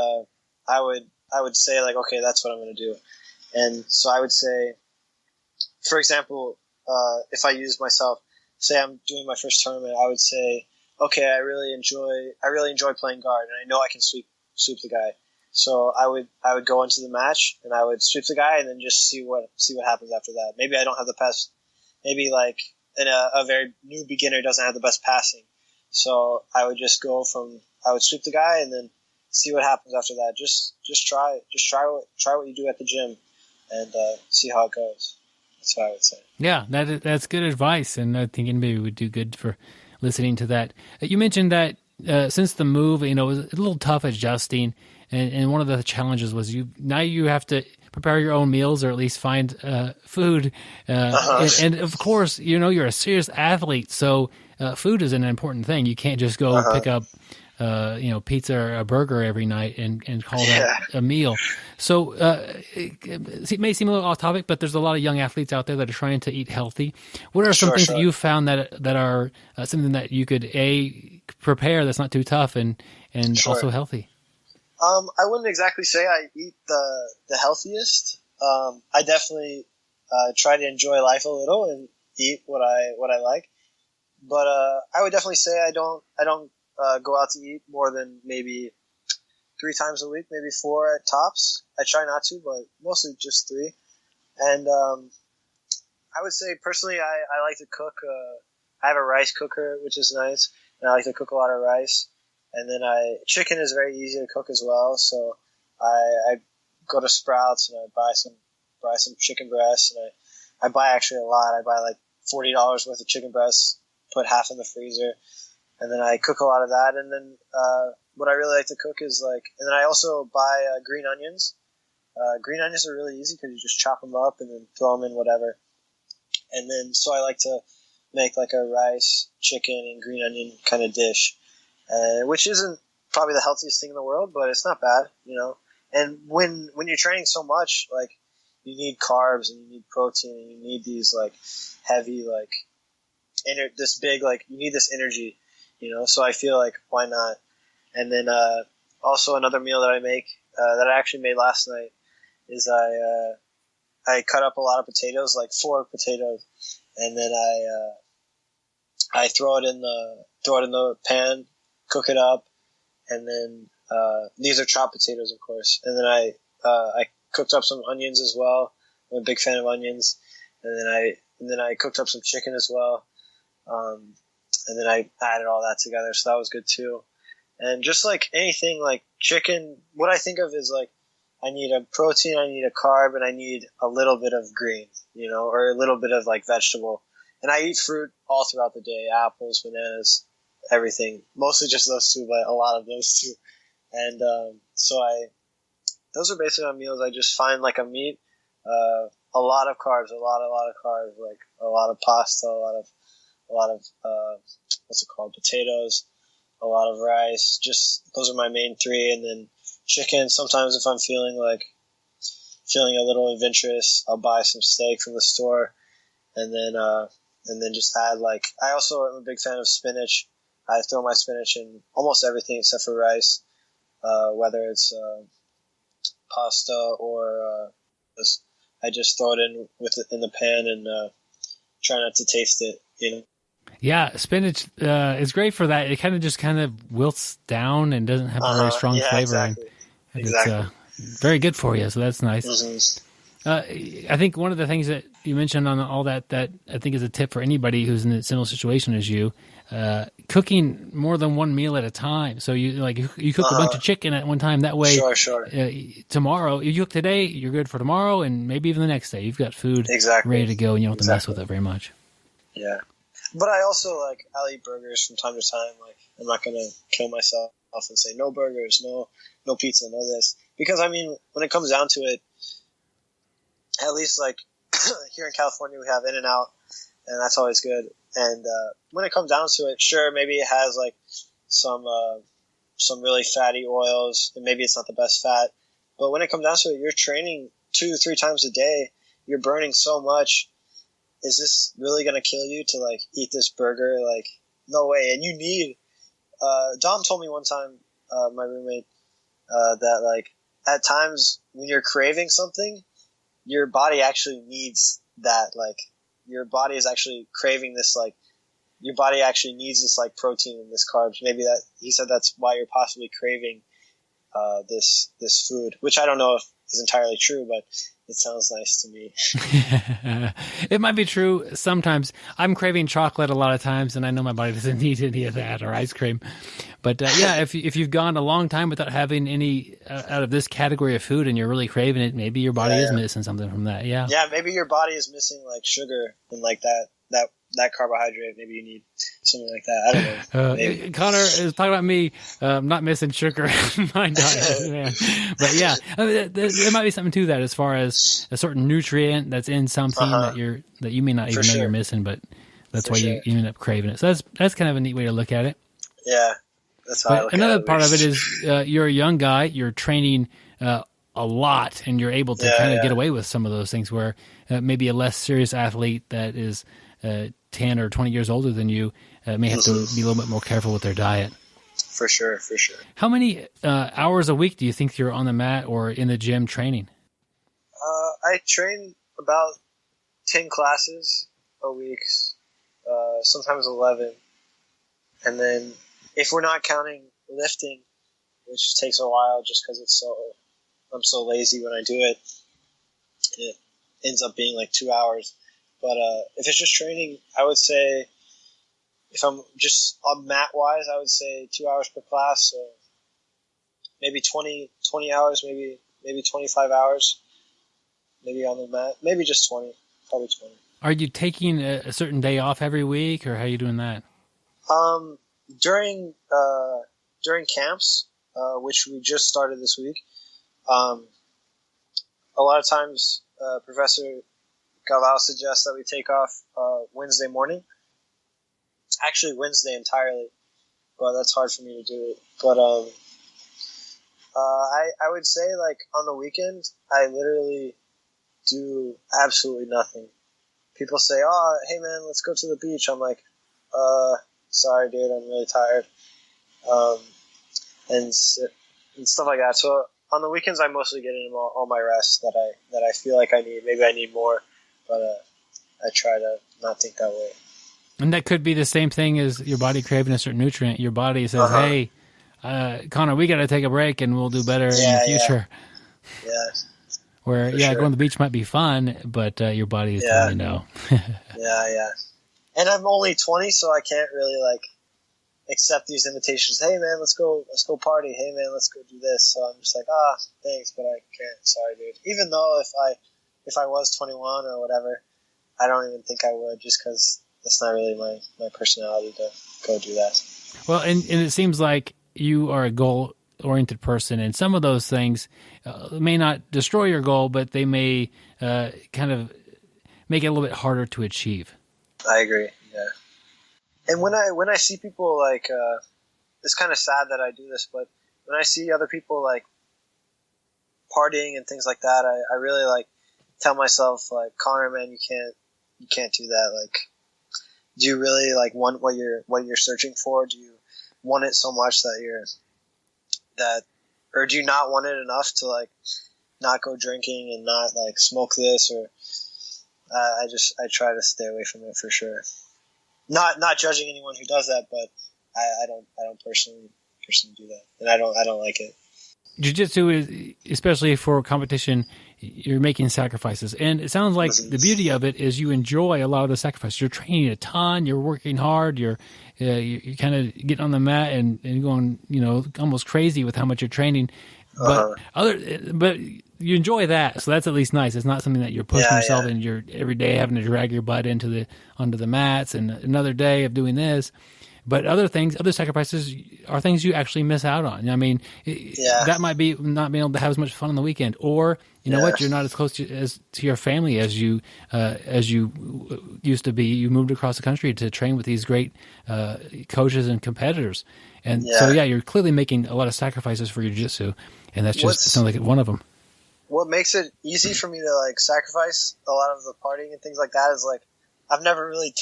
say, like, okay, that's what I'm going to do. And so I would say, for example, if I use myself, say I'm doing my first tournament, I would say, okay, I really enjoy playing guard, and I know I can sweep the guy. So I would go into the match and I would sweep the guy and then just see what happens after that. Maybe I don't have the pass. Maybe like a very new beginner doesn't have the best passing. So I would just I would sweep the guy and then see what happens after that. Just try what you do at the gym, and see how it goes. That's what I would say. Yeah, that's good advice, and I think anybody would do good for listening to that. You mentioned that since the move, it was a little tough adjusting, and one of the challenges was now you have to prepare your own meals or at least find food, and of course, you're a serious athlete, so food is an important thing. You can't just go pick up pizza or a burger every night and call that a meal. So it may seem a little off topic, but there's a lot of young athletes out there that are trying to eat healthy. What are some things that you've found that are something that you could prepare that's not too tough and also healthy? I wouldn't exactly say I eat the healthiest. I definitely try to enjoy life a little and eat what I like. But I would definitely say I don't go out to eat more than maybe 3 times a week, maybe 4 at tops. I try not to, but mostly just 3. And I would say personally, I like to cook. I have a rice cooker, which is nice, and I like to cook a lot of rice. And then chicken is very easy to cook as well. So I go to Sprouts and I buy some chicken breasts, and I buy actually a lot. I buy like $40 worth of chicken breasts, put half in the freezer. And then I cook a lot of that. And then what I really like to cook is and then I also buy green onions. Green onions are really easy because you just chop them up and then throw them in whatever. And then so I like to make like a rice, chicken, and green onion kind of dish, which isn't probably the healthiest thing in the world, but it's not bad, And when you're training so much, you need carbs and you need protein and you need these heavy this big you need this energy. So I feel like why not? And then also another meal that I make that I actually made last night is I cut up a lot of potatoes, like 4 potatoes, and then I throw it in the pan, cook it up, and then these are chopped potatoes, of course. And then I cooked up some onions as well. I'm a big fan of onions, and then I cooked up some chicken as well. And then I added all that together, so that was good too. And just anything chicken, what I think of is I need a protein, I need a carb, and I need a little bit of green, or a little bit of vegetable. And I eat fruit all throughout the day, apples, bananas, everything. Mostly just those 2, but a lot of those too. And those are basically my meals. I just find a meat, a lot of carbs, a lot of carbs, a lot of pasta, a lot of potatoes, a lot of rice. Just those are my main 3, and then chicken. Sometimes if I'm feeling a little adventurous, I'll buy some steak from the store, and then just add I also am a big fan of spinach. I throw my spinach in almost everything except for rice, whether it's pasta or I just throw it in the pan and try not to taste it. Yeah, spinach is great for that. It kind of wilts down and doesn't have a very strong flavor. Exactly. And Exactly. It's very good for you, so that's nice. Mm-hmm. I think one of the things that you mentioned on all that I think is a tip for anybody who's in a similar situation as you, cooking more than one meal at a time. So you cook a bunch of chicken at one time. That way, sure. Tomorrow, you cook today, you're good for tomorrow, and maybe even the next day. You've got food ready to go, and you don't have to mess with it very much. Yeah. But I also I'll eat burgers from time to time. I'm not gonna kill myself and say no burgers, no pizza, no this, because when it comes down to it, at least here in California we have In-N-Out, and that's always good. And when it comes down to it, sure, maybe it has some really fatty oils, and maybe it's not the best fat. But when it comes down to it, you're training 2-3 times a day. You're burning so much. Is this really going to kill you to eat this burger? No way. And you need, Dom told me one time, my roommate, that at times when you're craving something, your body actually needs that. Your body is actually craving this, your body actually needs this protein and this carbs. Maybe he said that's why you're possibly craving, this food, which I don't know if is entirely true, but it sounds nice to me. It might be true. Sometimes I'm craving chocolate a lot of times, and I know my body doesn't need any of that or ice cream. But yeah, if you've gone a long time without having any out of this category of food and you're really craving it, maybe your body is missing something from that. Yeah. Yeah, maybe your body is missing like sugar and like that carbohydrate. Maybe you need something like that. I don't know. Connor is talking about me not missing sugar in my diet. Man. But yeah, I mean, there might be something to that as far as a certain nutrient that's in something that you may not even know you're missing, but that's why you end up craving it. So that's kind of a neat way to look at it. Yeah, that's how I look at it. Another part of it is you're a young guy. You're training a lot, and you're able to kind of get away with some of those things where maybe a less serious athlete that is 10 or 20 years older than you may have to be a little bit more careful with their diet. For sure. How many hours a week do you think you're on the mat or in the gym training? I train about 10 classes a week, sometimes 11. And then if we're not counting lifting, which takes a while just because I'm so lazy when I do it, it ends up being like 2 hours. But if it's just training, I would say, if I'm just on mat-wise, I would say 2 hours per class, so maybe 20 hours, maybe 25 hours, maybe on the mat, maybe just 20, probably 20. Are you taking a certain day off every week, or how are you doing that? During camps, which we just started this week, a lot of times Professor Galval suggests that we take off Wednesday morning. Actually, Wednesday entirely, but that's hard for me to do it. But I would say, like, on the weekend, I literally do absolutely nothing. People say, "Oh, hey man, let's go to the beach." I'm like, sorry, dude, I'm really tired, and stuff like that. So on the weekends, I mostly get in all my rest that I feel like I need. Maybe I need more. But I try to not think that way. And that could be the same thing as your body craving a certain nutrient. Your body says, hey, Connor, we got to take a break and we'll do better in the future. Yeah. Where, going to the beach might be fun, but your body is telling you no. Yeah. And I'm only 20, so I can't really, like, accept these invitations. Hey, man, let's go party. Hey, man, let's go do this. So I'm just like, thanks, but I can't. Sorry, dude. Even though if I was 21 or whatever, I don't even think I would, just because that's not really my personality to go do that. Well, and it seems like you are a goal-oriented person, and some of those things may not destroy your goal, but they may kind of make it a little bit harder to achieve. I agree, yeah. And when I see people, like, it's kind of sad that I do this, but when I see other people, like, partying and things like that, I really, like, tell myself, like, Connor, man, you can't do that. Like, do you really, like, want what you're searching for? Do you want it so much or do you not want it enough to, like, not go drinking and not, like, smoke this? Or I try to stay away from it for sure. Not judging anyone who does that, but I don't personally do that, and I don't like it. Jiu-Jitsu is, especially for competition, you're making sacrifices. And it sounds like the beauty of it is you enjoy a lot of the sacrifices. You're training a ton, you're working hard, you're kind of getting on the mat and going, almost crazy with how much you're training. But but you enjoy that, so that's at least nice. It's not something that you're pushing yourself and you're every day having to drag your butt onto the mats and another day of doing this. But other sacrifices are things you actually miss out on. I mean, that might be not being able to have as much fun on the weekend, or what, you're not as close to your family as you used to be. You moved across the country to train with these great coaches and competitors, and so you're clearly making a lot of sacrifices for your jiu-jitsu, and that's just sounds like one of them. What makes it easy for me to, like, sacrifice a lot of the partying and things like that is, like, I've never really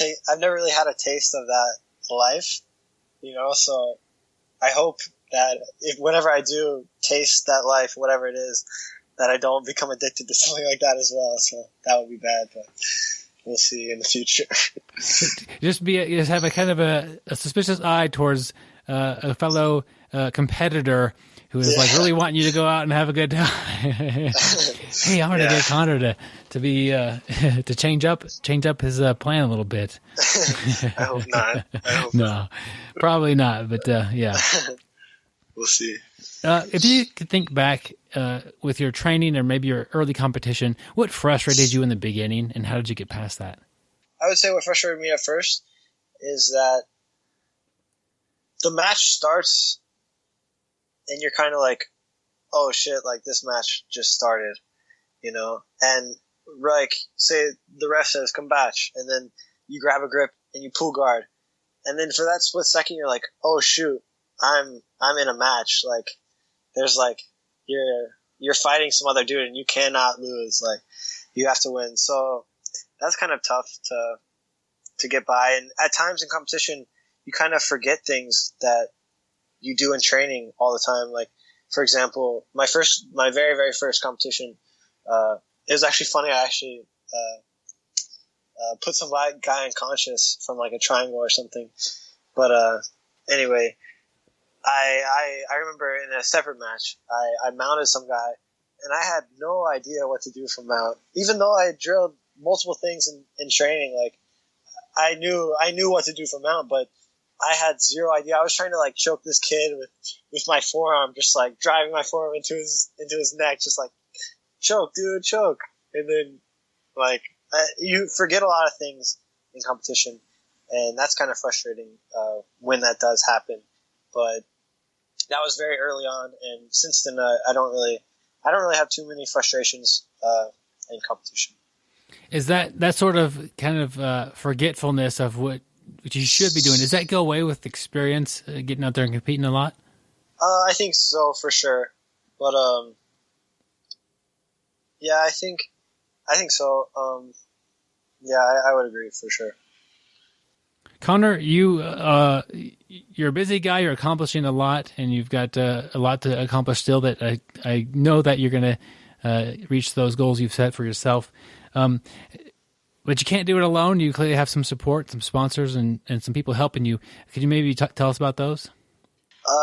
had a taste of that life, so I hope that whenever I do taste that life, whatever it is, that I don't become addicted to something like that as well. So that would be bad, but we'll see in the future. just have a kind of a suspicious eye towards a fellow competitor who is like really wanting you to go out and have a good time. Hey, I'm gonna get Connor to be to change up his plan a little bit. I hope not. No, probably not. But yeah, we'll see. If you could think back with your training or maybe your early competition, what frustrated you in the beginning, and how did you get past that? I would say what frustrated me at first is that the match starts and you're kind of like, oh shit, like this match just started, you know? And like, say the ref says, come batch, and then you grab a grip and you pull guard. And then for that split second, you're like, oh shoot, I'm in a match. Like, there's like, you're fighting some other dude and you cannot lose. Like, you have to win. So that's kind of tough to get by. And at times in competition, you kind of forget things that you do in training all the time. Like, for example, my very, very first competition, it was actually funny. I actually put some guy unconscious from like a triangle or something. But anyway, I remember in a separate match, I mounted some guy, and I had no idea what to do from mount. Even though I drilled multiple things in training, like I knew what to do from mount, but I had zero idea. I was trying to like choke this kid with my forearm, just like driving my forearm into his neck, just like choke, dude, choke. And then like you forget a lot of things in competition, and that's kind of frustrating when that does happen. But that was very early on, and since then I don't really have too many frustrations in competition. Is that sort of kind of forgetfulness of what you should be doing, does that go away with experience, getting out there and competing a lot? I think so, for sure. But yeah, I think so. Yeah, I would agree for sure. Connor, you're a busy guy. You're accomplishing a lot, and you've got a lot to accomplish still. That I know that you're going to reach those goals you've set for yourself. But you can't do it alone. You clearly have some support, some sponsors, and some people helping you. Could you maybe tell us about those?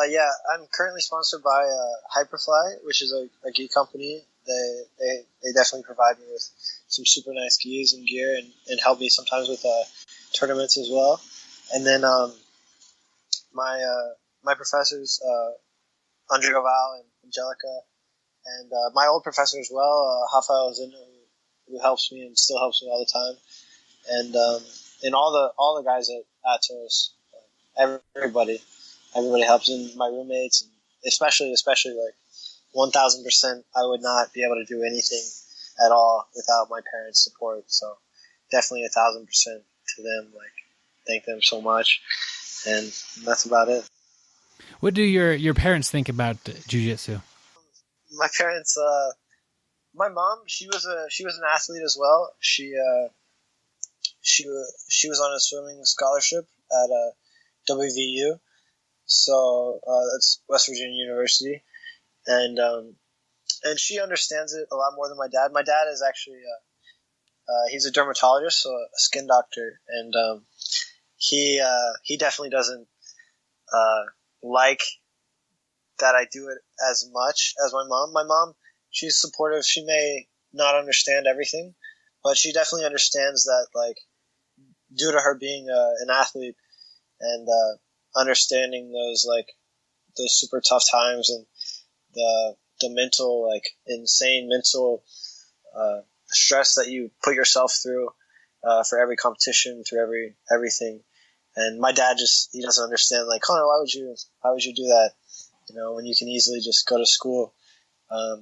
Yeah, I'm currently sponsored by Hyperfly, which is a gi company. They definitely provide me with some super nice gis and gear, and help me sometimes with tournaments as well. And then my professors, Andre Gaval and Angelica, and my old professor as well, Rafael Zinn, who helps me and still helps me all the time, and all the guys at Atos, everybody helps, and my roommates, and especially like 1,000%, I would not be able to do anything at all without my parents' support. So definitely 1,000% to them. Like, thank them so much, and that's about it. What do your parents think about jiu-jitsu? My parents. My mom, she was an athlete as well. She was on a swimming scholarship at WVU, so that's West Virginia University, and she understands it a lot more than my dad. My dad is actually he's a dermatologist, so a skin doctor, and he definitely doesn't like that I do it as much as my mom. My mom, she's supportive. She may not understand everything, but she definitely understands that, like, due to her being an athlete and understanding those super tough times and the mental, like, insane mental stress that you put yourself through for every competition, through everything. And my dad he doesn't understand, like, Connor, why would you do that? You know, when you can easily just go to school. My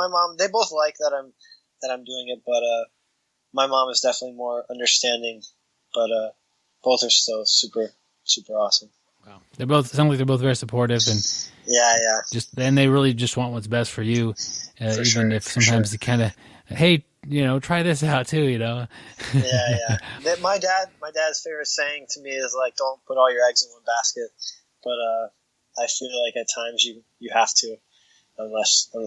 mom, they both like that I'm doing it, but my mom is definitely more understanding, but both are still super, super awesome. Wow. Sound like they're both very supportive, and yeah. And they really just want what's best for you, even if sometimes they kind of, hey, try this out too, Yeah. My dad's favorite saying to me is, like, don't put all your eggs in one basket. But I feel like at times you have to,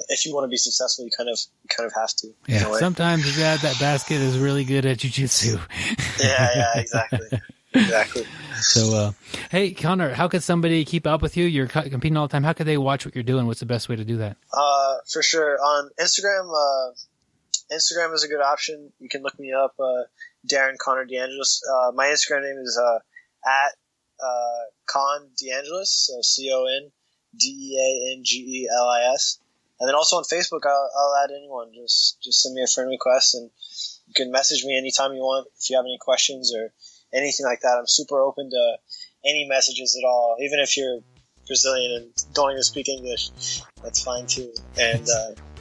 if you want to be successful, you kind of have to. Yeah. Sometimes that basket is really good at jiu-jitsu. Yeah, exactly. Exactly. So, hey, Connor, how could somebody keep up with you? You're competing all the time. How could they watch what you're doing? What's the best way to do that? For sure. On Instagram, Instagram is a good option. You can look me up, Connor DeAngelis. My Instagram name is at Con DeAngelis, so ConDeangelis. And then also on Facebook, I'll add anyone. Just send me a friend request, and you can message me anytime you want if you have any questions or anything like that. I'm super open to any messages at all, even if you're Brazilian and don't even speak English. That's fine too. And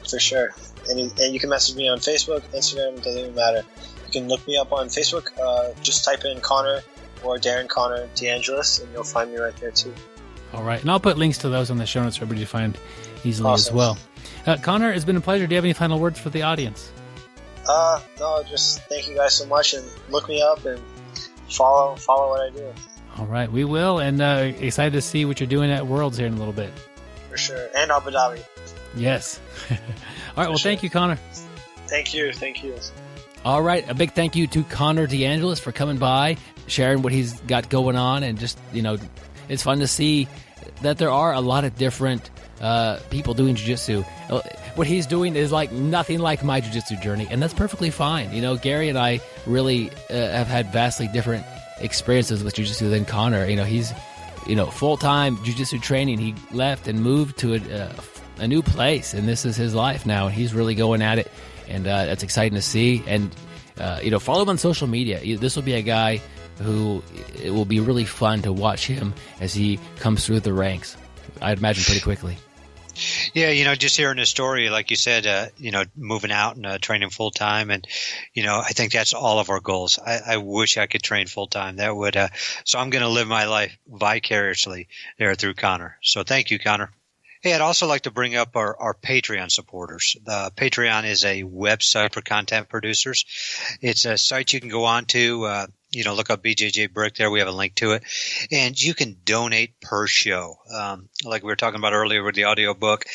for sure. And you can message me on Facebook, Instagram, doesn't even matter. You can look me up on Facebook. Just type in Connor or Connor DeAngelis, and you'll find me right there too. All right. And I'll put links to those on the show notes for everybody to find easily Awesome. as well. Connor, it's been a pleasure. Do you have any final words for the audience? No, just thank you guys so much, and look me up and follow what I do. All right. We will. And excited to see what you're doing at Worlds here in a little bit. For sure. And Abu Dhabi. Yes. All right. Well, thank you, Connor. Thank you. All right. A big thank you to Connor DeAngelis for coming by, sharing what he's got going on. And just, it's fun to see that there are a lot of different people doing jiu-jitsu. What he's doing is like nothing like my jiu-jitsu journey, and that's perfectly fine. Gary and I really have had vastly different experiences with jiu-jitsu than Connor. He's full-time jiu-jitsu training. He left and moved to a new place, and this is his life now, and he's really going at it, and that's exciting to see. And follow him on social media. This will be a guy who it will be really fun to watch him as he comes through the ranks, I'd imagine, pretty quickly. Yeah, just hearing his story, like you said, moving out and training full time, and I think that's all of our goals. I wish I could train full time. That would. So I'm going to live my life vicariously there through Connor. So thank you, Connor. Hey, I'd also like to bring up our Patreon supporters. Patreon is a website for content producers. It's a site you can go on to. Look up BJJ Brick there. We have a link to it. And you can donate per show. Like we were talking about earlier with the audio book,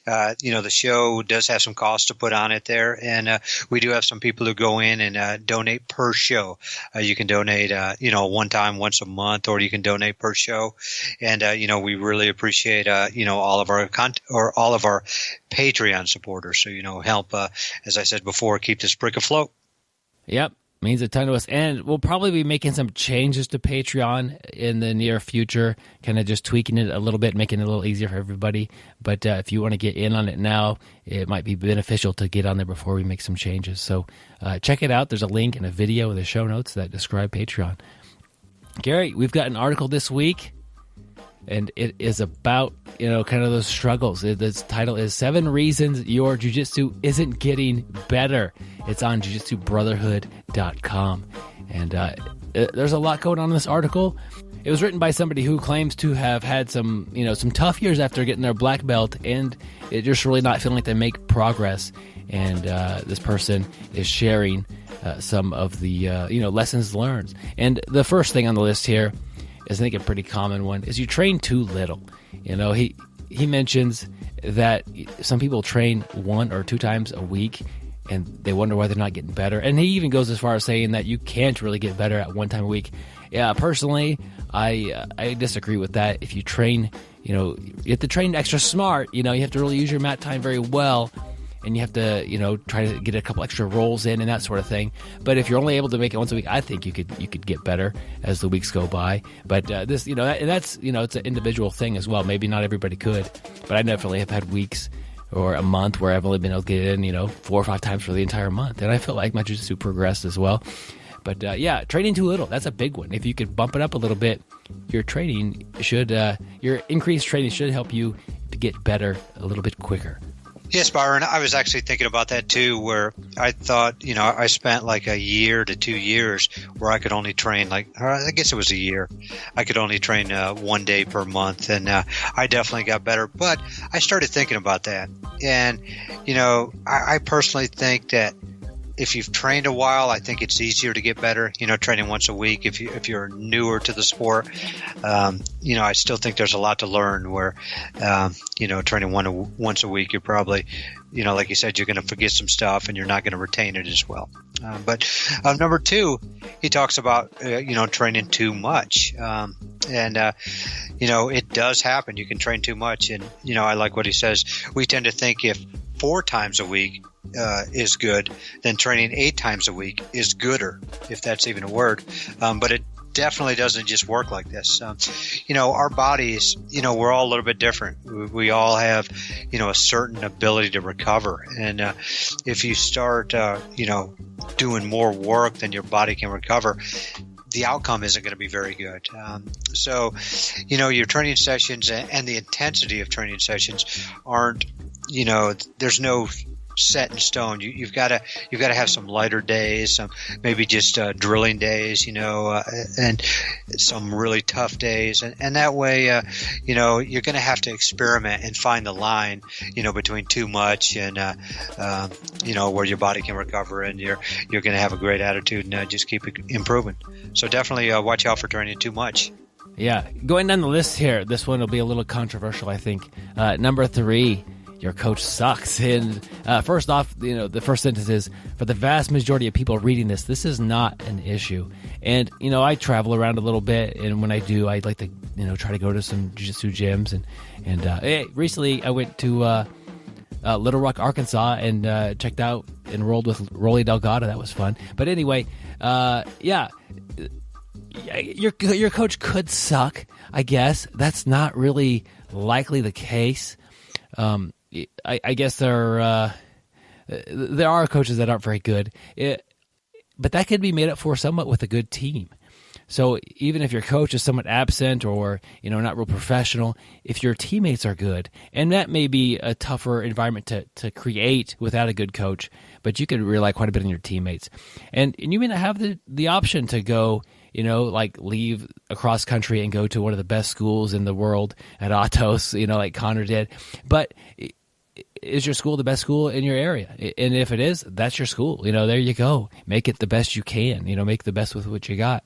the show does have some costs to put on it there. And we do have some people who go in and donate per show. You can donate, one time, once a month, or you can donate per show. And, we really appreciate, all of our all of our Patreon supporters. So, help, as I said before, keep this brick afloat. Yep. Means a ton to us, and we'll probably be making some changes to Patreon in the near future, kind of just tweaking it a little bit, making it a little easier for everybody. But if you want to get in on it now, it might be beneficial to get on there before we make some changes. So check it out. There's a link and a video in the show notes that describe Patreon. Gary, we've got an article this week, and it is about, kind of those struggles. Its title is 7 Reasons Your Jiu-Jitsu Isn't Getting Better. It's on jiu-jitsubrotherhood.com. And there's a lot going on in this article. It was written by somebody who claims to have had some tough years after getting their black belt, and it just really not feeling like they make progress. And this person is sharing some of the, lessons learned. And the first thing on the list here is, I think, a pretty common one, is you train too little. He mentions that some people train 1 or 2 times a week, and they wonder why they're not getting better. And he even goes as far as saying that you can't really get better at 1 time a week. Yeah, personally, I disagree with that. If you train, you have to train extra smart. You have to really use your mat time very well, and you have to, try to get a couple extra rolls in and that sort of thing. But if you're only able to make it once a week, I think you could get better as the weeks go by. But this, that's, it's an individual thing as well. Maybe not everybody could, but I definitely have had weeks or a month where I've only been able to get in, 4 or 5 times for the entire month. And I feel like my jiu-jitsu progressed as well. But training too little, that's a big one. If you could bump it up a little bit, your training should, your increased training should help you to get better a little bit quicker. Yes, Byron, I was actually thinking about that too, where I thought, I spent like a year to 2 years where I could only train I guess it was a year. I could only train 1 day per month, and I definitely got better. But I started thinking about that. And, I personally think that if you've trained a while, I think it's easier to get better. Training once a week. If you're newer to the sport, I still think there's a lot to learn. Where training once a week, you're probably, like you said, you're going to forget some stuff and you're not going to retain it as well. But number 2, he talks about training too much, and it does happen. You can train too much, and I like what he says. We tend to think if 4 times a week is good, then training 8 times a week is gooder, if that's even a word. But it definitely doesn't just work like this. Our bodies, we're all a little bit different. We all have, a certain ability to recover. And if you start, doing more work than your body can recover, the outcome isn't going to be very good. So, your training sessions and the intensity of training sessions aren't, there's no set in stone. You've got to have some lighter days, some maybe just drilling days, and some really tough days, and that way, you're going to have to experiment and find the line, between too much and where your body can recover, and you're going to have a great attitude and just keep improving. So definitely watch out for training too much. Yeah, going down the list here, this one will be a little controversial, I think. Number 3. Your coach sucks. And first off, the first sentence is, for the vast majority of people reading this is not an issue. And, I travel around a little bit, and when I do, I like to, try to go to some jiu-jitsu gyms. And recently I went to Little Rock, Arkansas, and enrolled with Rolly Delgado. That was fun. But anyway, your coach could suck, I guess. That's not really likely the case. I guess there are coaches that aren't very good, but that could be made up for somewhat with a good team. So even if your coach is somewhat absent or not real professional, if your teammates are good, and that may be a tougher environment to create without a good coach, but you could rely quite a bit on your teammates, and you may not have the option to go, leave across country and go to one of the best schools in the world at Atos, like Connor did, but is your school the best school in your area? And if it is, that's your school. There you go. Make it the best you can. Make the best with what you got.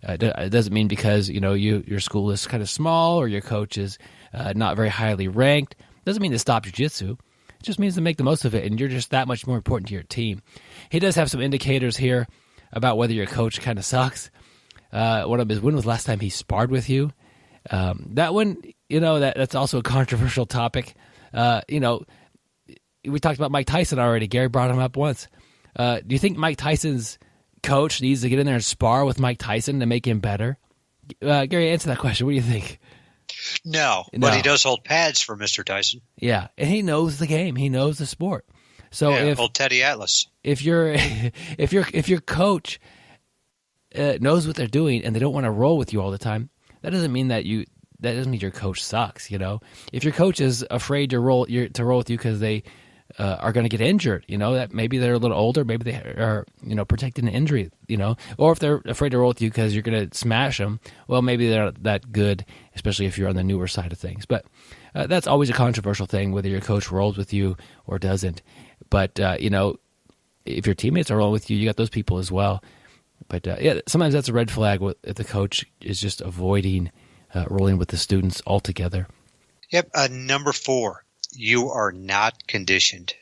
It doesn't mean because your school is kind of small or your coach is not very highly ranked. Doesn't mean to stop jiu-jitsu. It just means to make the most of it, and you're just that much more important to your team. He does have some indicators here about whether your coach kind of sucks. One of them is, when was the last time he sparred with you? That one, that's also a controversial topic. We talked about Mike Tyson already. Gary brought him up once. Do you think Mike Tyson's coach needs to get in there and spar with Mike Tyson to make him better? Gary, answer that question. What do you think? No, but he does hold pads for Mr. Tyson. Yeah, and he knows the game. He knows the sport. So old Teddy Atlas. If your coach knows what they're doing and they don't want to roll with you all the time, that doesn't mean your coach sucks. If your coach is afraid to roll with you because they are going to get injured, that maybe they're a little older, maybe they are protecting an injury, or if they're afraid to roll with you because you're going to smash them, well, maybe they're not that good, especially if you're on the newer side of things. But that's always a controversial thing, whether your coach rolls with you or doesn't. But if your teammates are rolling with you, you got those people as well. But sometimes that's a red flag if the coach is just avoiding rolling with the students altogether. Yep. Number 4, you are not conditioned.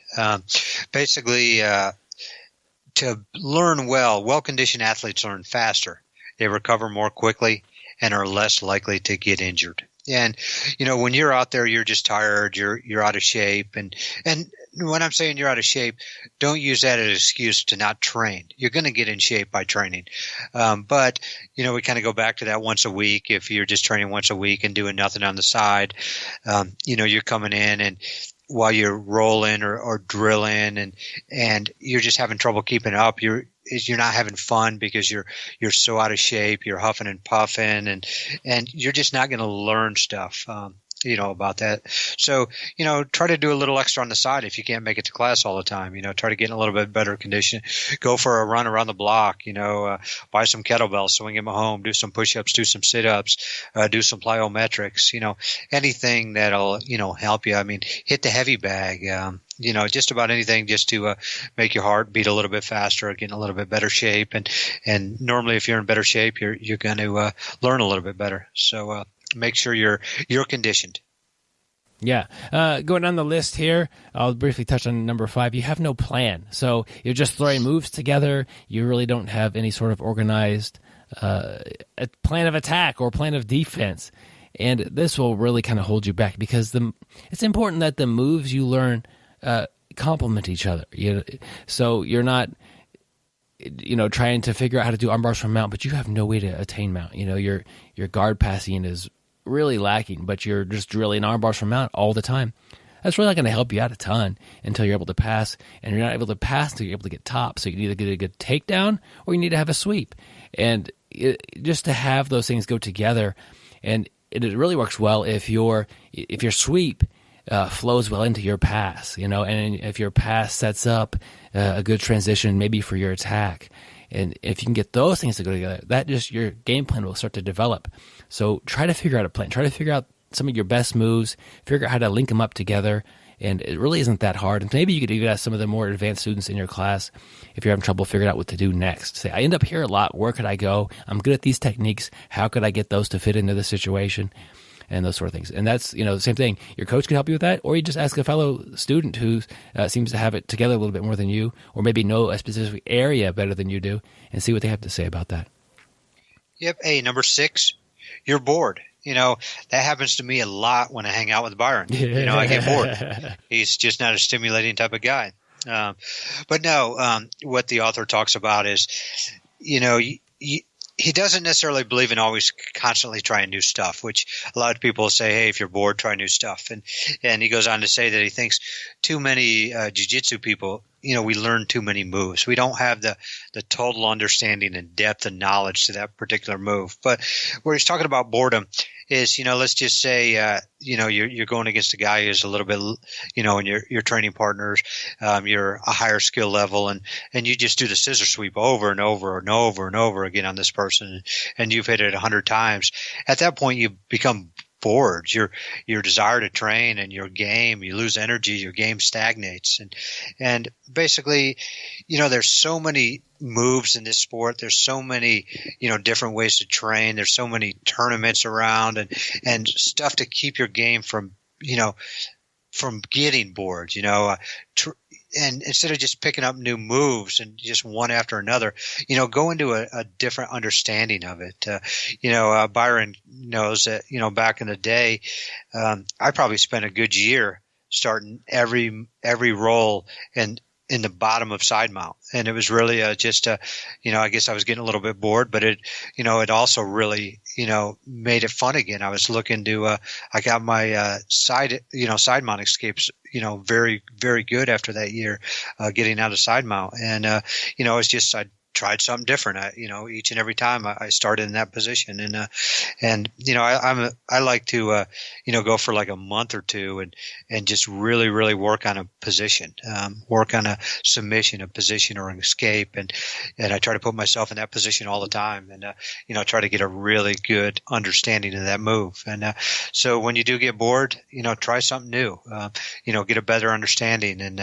Basically, to learn well-conditioned athletes learn faster. They recover more quickly and are less likely to get injured. And, when you're out there, you're just tired, you're out of shape. And when I'm saying you're out of shape, don't use that as an excuse to not train. You're going to get in shape by training. But, we kind of go back to that once a week. If you're just training once a week and doing nothing on the side, you're coming in and while you're rolling or drilling and you're just having trouble keeping up, you're not having fun because you're so out of shape, you're huffing and puffing and you're just not going to learn stuff. about that. So, try to do a little extra on the side if you can't make it to class all the time. Try to get in a little bit better condition. Go for a run around the block, buy some kettlebells, swing them at home, do some push-ups, do some sit-ups, do some plyometrics, anything that'll, help you. I mean, hit the heavy bag, just about anything just to make your heart beat a little bit faster, get in a little bit better shape. And normally if you're in better shape, you're going to learn a little bit better. So, make sure you're conditioned. Yeah. Going down the list here, I'll briefly touch on number 5. You have no plan. So you're just throwing moves together. You really don't have any sort of organized a plan of attack or plan of defense. And this will really kind of hold you back because it's important that the moves you learn complement each other. So you're not trying to figure out how to do arm bars from mount, but you have no way to attain mount. Your guard passing is really lacking, but you're just drilling arm bars from mount all the time. That's really not going to help you out a ton until you're able to pass, and you're not able to pass until you're able to get top. So you need to get a good takedown or you need to have a sweep. And just to have those things go together, and it really works well if your sweep flows well into your pass, and if your pass sets up a good transition maybe for your attack. And if you can get those things to go together, your game plan will start to develop. So try to figure out a plan. Try to figure out some of your best moves, figure out how to link them up together. And it really isn't that hard. And maybe you could even ask some of the more advanced students in your class if you're having trouble figuring out what to do next. Say, I end up here a lot. Where could I go? I'm good at these techniques. How could I get those to fit into the situation? And those sort of things. And that's, the same thing. Your coach can help you with that, or you just ask a fellow student who seems to have it together a little bit more than you, or maybe know a specific area better than you do, and see what they have to say about that. Yep. Hey, number 6, you're bored. That happens to me a lot when I hang out with Byron. I get bored. He's just not a stimulating type of guy. But no, what the author talks about is, he doesn't necessarily believe in always constantly trying new stuff, which a lot of people say, hey, if you're bored, try new stuff. And he goes on to say that he thinks too many jiu-jitsu people, we learn too many moves. We don't have the total understanding and depth and knowledge to that particular move. But where he's talking about boredom is, let's just say, you're going against a guy who's a little bit, and your training partners, you're a higher skill level, and you just do the scissor sweep over and over and over and over again on this person, and you've hit it 100 times. At that point, you become bored. Your desire to train and your game, you lose energy, your game stagnates. And basically, there's so many moves in this sport. There's so many, different ways to train. There's so many tournaments around and stuff to keep your game from getting bored, and instead of just picking up new moves and just one after another, go into a different understanding of it. Byron knows that, back in the day, I probably spent a good year starting every roll and in the bottom of side mount. And it was really just I guess I was getting a little bit bored, but it also really, made it fun again. I was looking to, I got my side mount escapes, very, very good after that year, getting out of side mount. And, it's just, I tried something different. Each and every time I started in that position, and I like to go for like a month or two and just really, really work on a position, work on a submission, a position, or an escape, and I try to put myself in that position all the time, and try to get a really good understanding of that move. And so when you do get bored, try something new, get a better understanding, and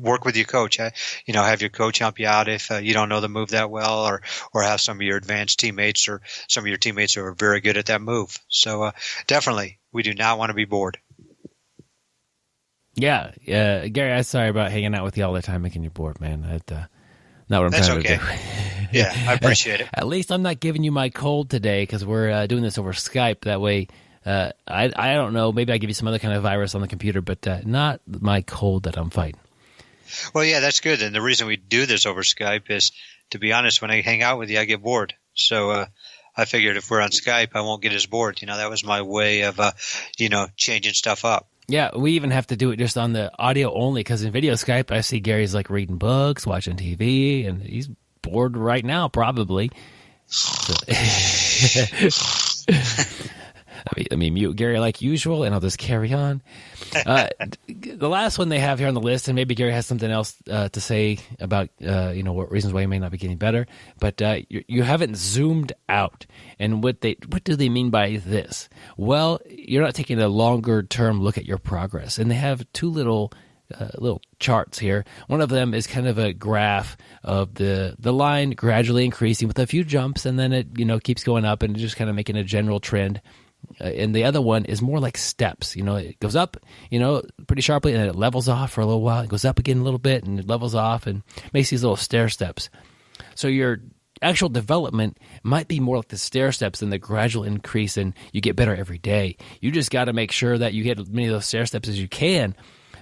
work with your coach. Have your coach help you out if you don't know the move that well, or have some of your advanced teammates or some of your teammates who are very good at that move. So definitely, we do not want to be bored. Yeah, Gary, I'm sorry about hanging out with you all the time, making you bored, man. Not what I'm trying to do. Yeah, I appreciate it. At least I'm not giving you my cold today because we're doing this over Skype. That way, I don't know, maybe I give you some other kind of virus on the computer, but not my cold that I'm fighting. Well, yeah, that's good. And the reason we do this over Skype is, to be honest, when I hang out with you, I get bored. So I figured if we're on Skype, I won't get as bored. That was my way of, changing stuff up. Yeah, we even have to do it just on the audio only because in video Skype, I see Gary's like reading books, watching TV, and he's bored right now, probably. So, Let me mute Gary like usual, and I'll just carry on. The last one they have here on the list, and maybe Gary has something else to say about what reasons why you may not be getting better, but you haven't zoomed out. And what do they mean by this? Well, you're not taking a longer term look at your progress, and they have two little charts here. One of them is kind of a graph of the line gradually increasing with a few jumps, and then it keeps going up and just kind of making a general trend. And the other one is more like steps. It goes up, pretty sharply, and then it levels off for a little while. It goes up again a little bit, and it levels off, and makes these little stair steps. So your actual development might be more like the stair steps than the gradual increase, and you get better every day. You just got to make sure that you get as many of those stair steps as you can.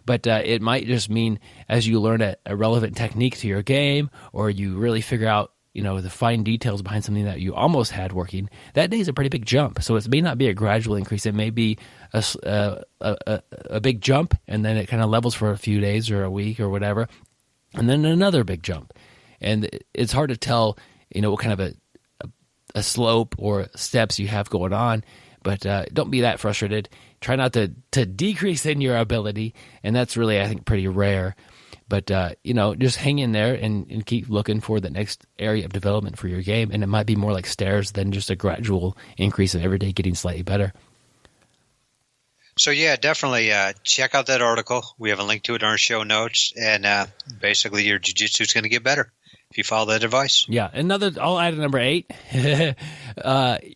But it might just mean as you learn a relevant technique to your game, or you really figure out the fine details behind something that you almost had working, that day is a pretty big jump. So it may not be a gradual increase. It may be a big jump, and then it kind of levels for a few days or a week or whatever, and then another big jump. And it's hard to tell, what kind of a slope or steps you have going on. But don't be that frustrated. Try not to decrease in your ability, and that's really, I think, pretty rare. But, just hang in there and keep looking for the next area of development for your game, and it might be more like stairs than just a gradual increase of every day getting slightly better. So, yeah, definitely check out that article. We have a link to it in our show notes, and basically your jiu-jitsu is going to get better if you follow that advice. Yeah, I'll add a number 8.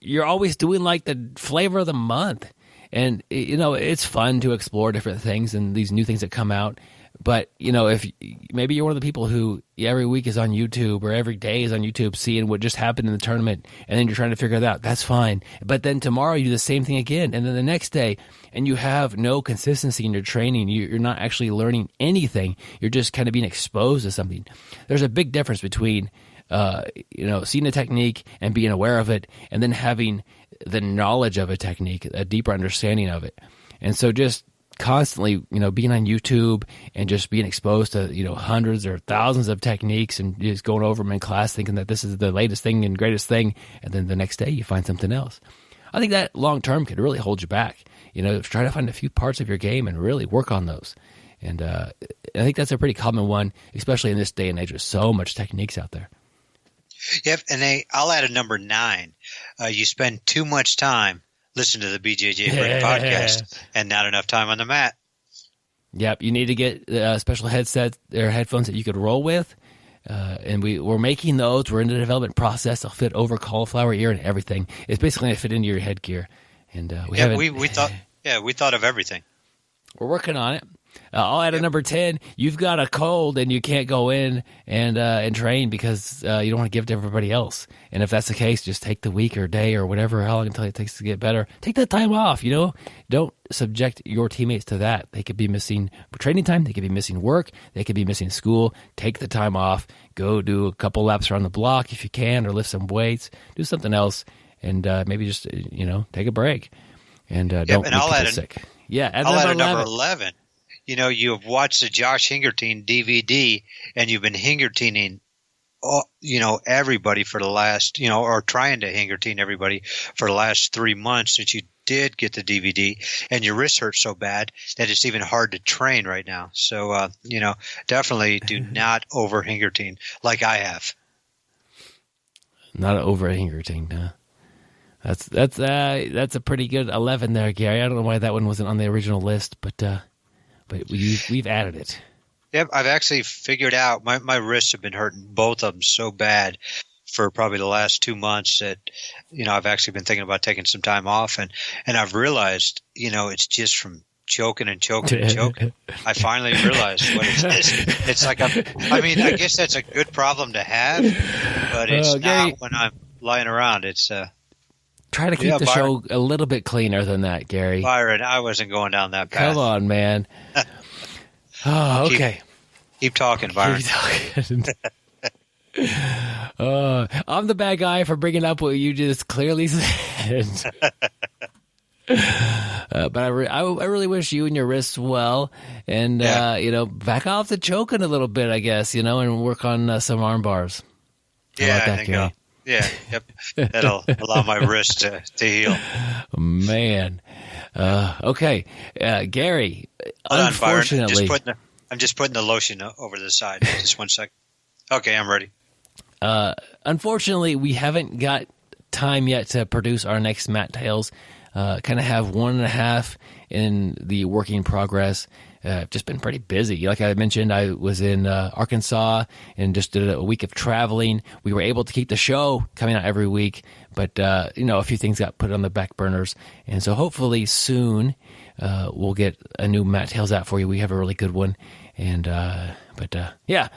You're always doing like the flavor of the month. And, it's fun to explore different things and these new things that come out. But, if maybe you're one of the people who every week is on YouTube or every day is on YouTube seeing what just happened in the tournament, and then you're trying to figure it out, that's fine. But then tomorrow you do the same thing again, and then the next day, and you have no consistency in your training. You're not actually learning anything. You're just kind of being exposed to something. There's a big difference between, seeing a technique and being aware of it, and then having the knowledge of a technique, a deeper understanding of it. And so just constantly, being on YouTube and just being exposed to, hundreds or thousands of techniques and just going over them in class thinking that this is the latest thing and greatest thing, and then the next day you find something else. I think that long term could really hold you back. Try to find a few parts of your game and really work on those. And I think that's a pretty common one, especially in this day and age with so much techniques out there. Yep, and I'll add a number 9. You spend too much time listening to the BJJ Break podcast and not enough time on the mat. Yep, you need to get special headsets or headphones that you could roll with. And we're making those. We're in the development process. They'll fit over cauliflower ear and everything. It's basically going to fit into your headgear. And we thought of everything. We're working on it. I'll add a number 10. You've got a cold and you can't go in and train because you don't want to give it to everybody else. And if that's the case, just take the week or day or whatever, how long until it takes to get better. Take that time off, Don't subject your teammates to that. They could be missing training time. They could be missing work. They could be missing school. Take the time off. Go do a couple laps around the block if you can, or lift some weights. Do something else, and maybe just, take a break. And don't make people sick. Yeah, I'll add a number 11. You've watched the Josh Hingertine DVD, and you've been Hingertining, everybody for the last, or trying to Hingertine everybody for the last 3 months since you did get the DVD, and your wrist hurts so bad that it's even hard to train right now. So, definitely do not over Hingertine like I have. Not over Hingertine, no. That's a pretty good 11 there, Gary. I don't know why that one wasn't on the original list, but we've added it. Yep, I've actually figured out my wrists have been hurting, both of them, so bad for probably the last 2 months that I've actually been thinking about taking some time off, and I've realized it's just from choking. I finally realized what it is. It's like I guess that's a good problem to have, but it's not when I'm lying around. It's try to keep the show a little bit cleaner than that, Gary. Byron, I wasn't going down that path. Come on, man. Oh, okay. Keep talking, Byron. Keep talking. I'm the bad guy for bringing up what you just clearly said. But I really wish you and your wrists well, and back off the choking a little bit, I guess, and work on some arm bars. I think Yeah, yep. That'll allow my wrist to heal. Man. Okay. Gary, Hold on, Byron. unfortunately. I'm just putting the lotion over to the side. Just 1 second. Okay, I'm ready. Unfortunately, we haven't got time yet to produce our next Mat Tails. Kind of have 1.5 in the working progress. Just been pretty busy. Like I mentioned, I was in Arkansas and just did a week of traveling. We were able to keep the show coming out every week, but a few things got put on the back burners. And so hopefully soon we'll get a new Mat Tails out for you. We have a really good one. And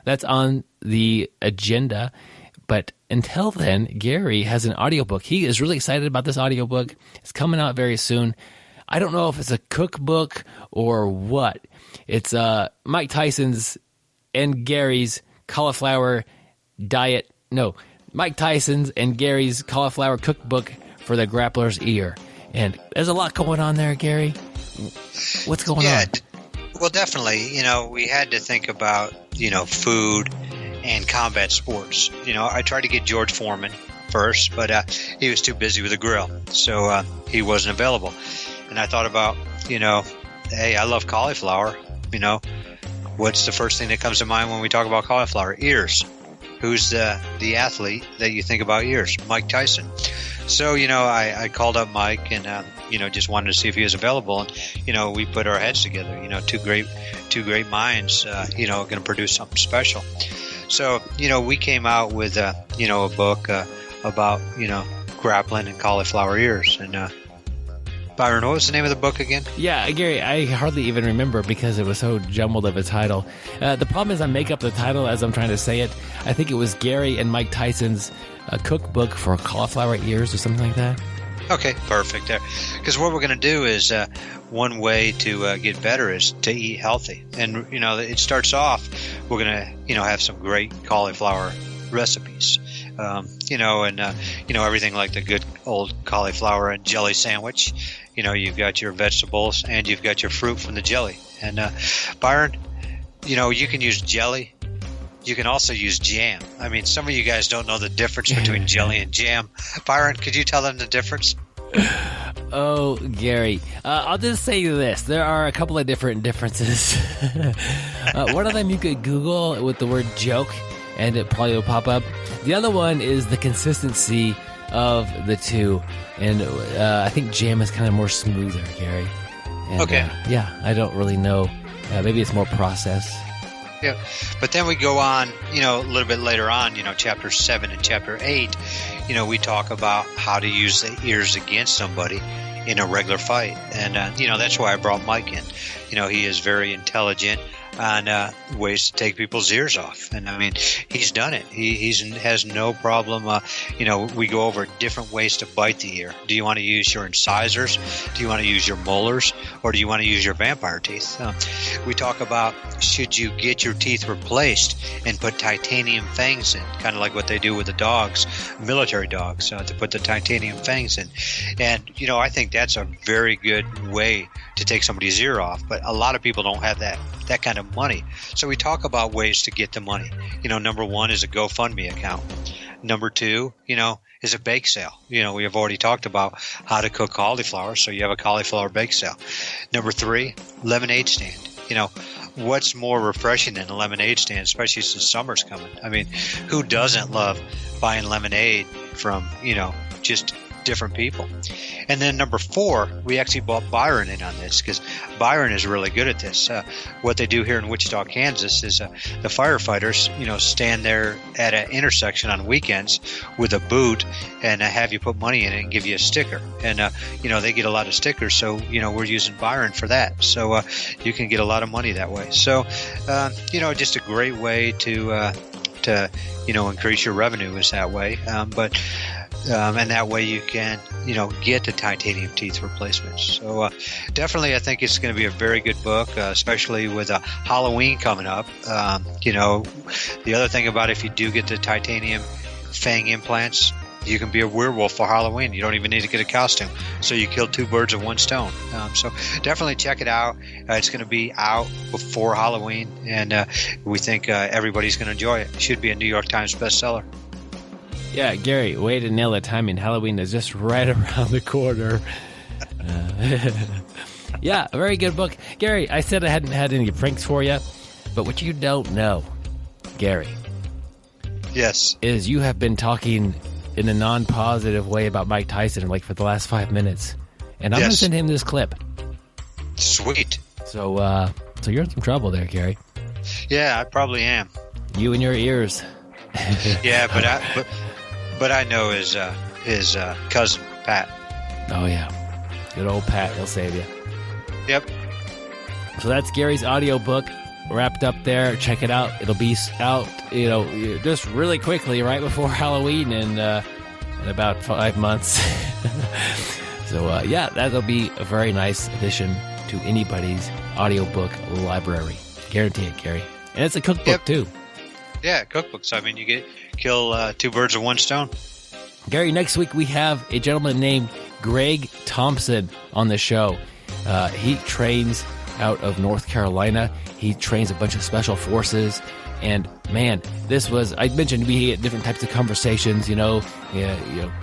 that's on the agenda. But until then, Gary has an audiobook. He is really excited about this audiobook. It's coming out very soon. I don't know if it's a cookbook or what. It's Mike Tyson's and Gary's cauliflower diet. No, Mike Tyson's and Gary's cauliflower cookbook for the grappler's ear. And there's a lot going on there, Gary. What's going on? Well, definitely. We had to think about, food and combat sports. I tried to get George Foreman first, but he was too busy with the grill, so he wasn't available. And I thought about, hey, I love cauliflower. What's the first thing that comes to mind when we talk about cauliflower? Ears. Who's the athlete that you think about ears? Mike Tyson. So, I called up Mike and, just wanted to see if he was available. And, we put our heads together, two great minds, going to produce something special. So, we came out with, a book about, grappling and cauliflower ears. And, Byron, what was the name of the book again? Yeah, Gary, I hardly even remember because it was so jumbled of a title. The problem is I make up the title as I'm trying to say it. I think it was Gary and Mike Tyson's cookbook for cauliflower ears or something like that. Okay, perfect. Because what we're going to do is one way to get better is to eat healthy. And, it starts off, we're going to, have some great cauliflower recipes. Everything like the good old cauliflower and jelly sandwich. You've got your vegetables and you've got your fruit from the jelly. And, Byron, you can use jelly. You can also use jam. I mean, some of you guys don't know the difference between jelly and jam. Byron, could you tell them the difference? Oh, Gary, I'll just say this. There are a couple of different differences. One of them you could Google with the word joke, and it probably will pop up. The other one is the consistency of the two. And I think jam is kind of more smoother, Gary. And, okay. I don't really know. Maybe it's more processed. Yeah, but then we go on, a little bit later on, chapter 7 and chapter 8, we talk about how to use the ears against somebody in a regular fight. And, that's why I brought Mike in. He is very intelligent on ways to take people's ears off. And, I mean, he's done it. He has no problem. We go over different ways to bite the ear. Do you want to use your incisors? Do you want to use your molars? Or do you want to use your vampire teeth? We talk about should you get your teeth replaced and put titanium fangs in, kind of like what they do with the dogs, military dogs, to put the titanium fangs in. And, I think that's a very good way to take somebody's ear off. But a lot of people don't have that kind of money. So we talk about ways to get the money. Number one is a GoFundMe account. Number two, is a bake sale. We have already talked about how to cook cauliflower, so you have a cauliflower bake sale. Number three, lemonade stand. What's more refreshing than a lemonade stand, especially since summer's coming? I mean, who doesn't love buying lemonade from, just different people? And then number four, we actually brought Byron in on this because Byron is really good at this. What they do here in Wichita, Kansas is the firefighters, stand there at an intersection on weekends with a boot and have you put money in it and give you a sticker. And, they get a lot of stickers. So, we're using Byron for that. So you can get a lot of money that way. So, just a great way to increase your revenue is that way. And that way you can, get the titanium teeth replacements. So definitely I think it's going to be a very good book, especially with Halloween coming up. The other thing about if you do get the titanium fang implants, you can be a werewolf for Halloween. You don't even need to get a costume. So you kill two birds with one stone. So definitely check it out. It's going to be out before Halloween, and we think everybody's going to enjoy it. It should be a New York Times bestseller. Yeah, Gary, way to nail the timing. Halloween is just right around the corner. Yeah, a very good book. Gary, I said I hadn't had any pranks for you, but what you don't know, Gary, Yes. is you have been talking in a non-positive way about Mike Tyson like for the last 5 minutes. And I'm going to Yes. send him this clip. Sweet. So you're in some trouble there, Gary. Yeah, I probably am. You and your ears. Yeah, but I know his cousin Pat. Oh, yeah. Good old Pat. He'll save you. Yep. So that's Gary's audiobook wrapped up there. Check it out. It'll be out, just really quickly right before Halloween in about 5 months. So, yeah, that'll be a very nice addition to anybody's audiobook library. Guarantee it, Gary. And it's a cookbook, Yep. too. Yeah, cookbooks. I mean, you kill two birds with one stone. Gary, next week we have a gentleman named Greg Thompson on the show. He trains out of North Carolina. He trains a bunch of special forces. And man, I mentioned we get different types of conversations,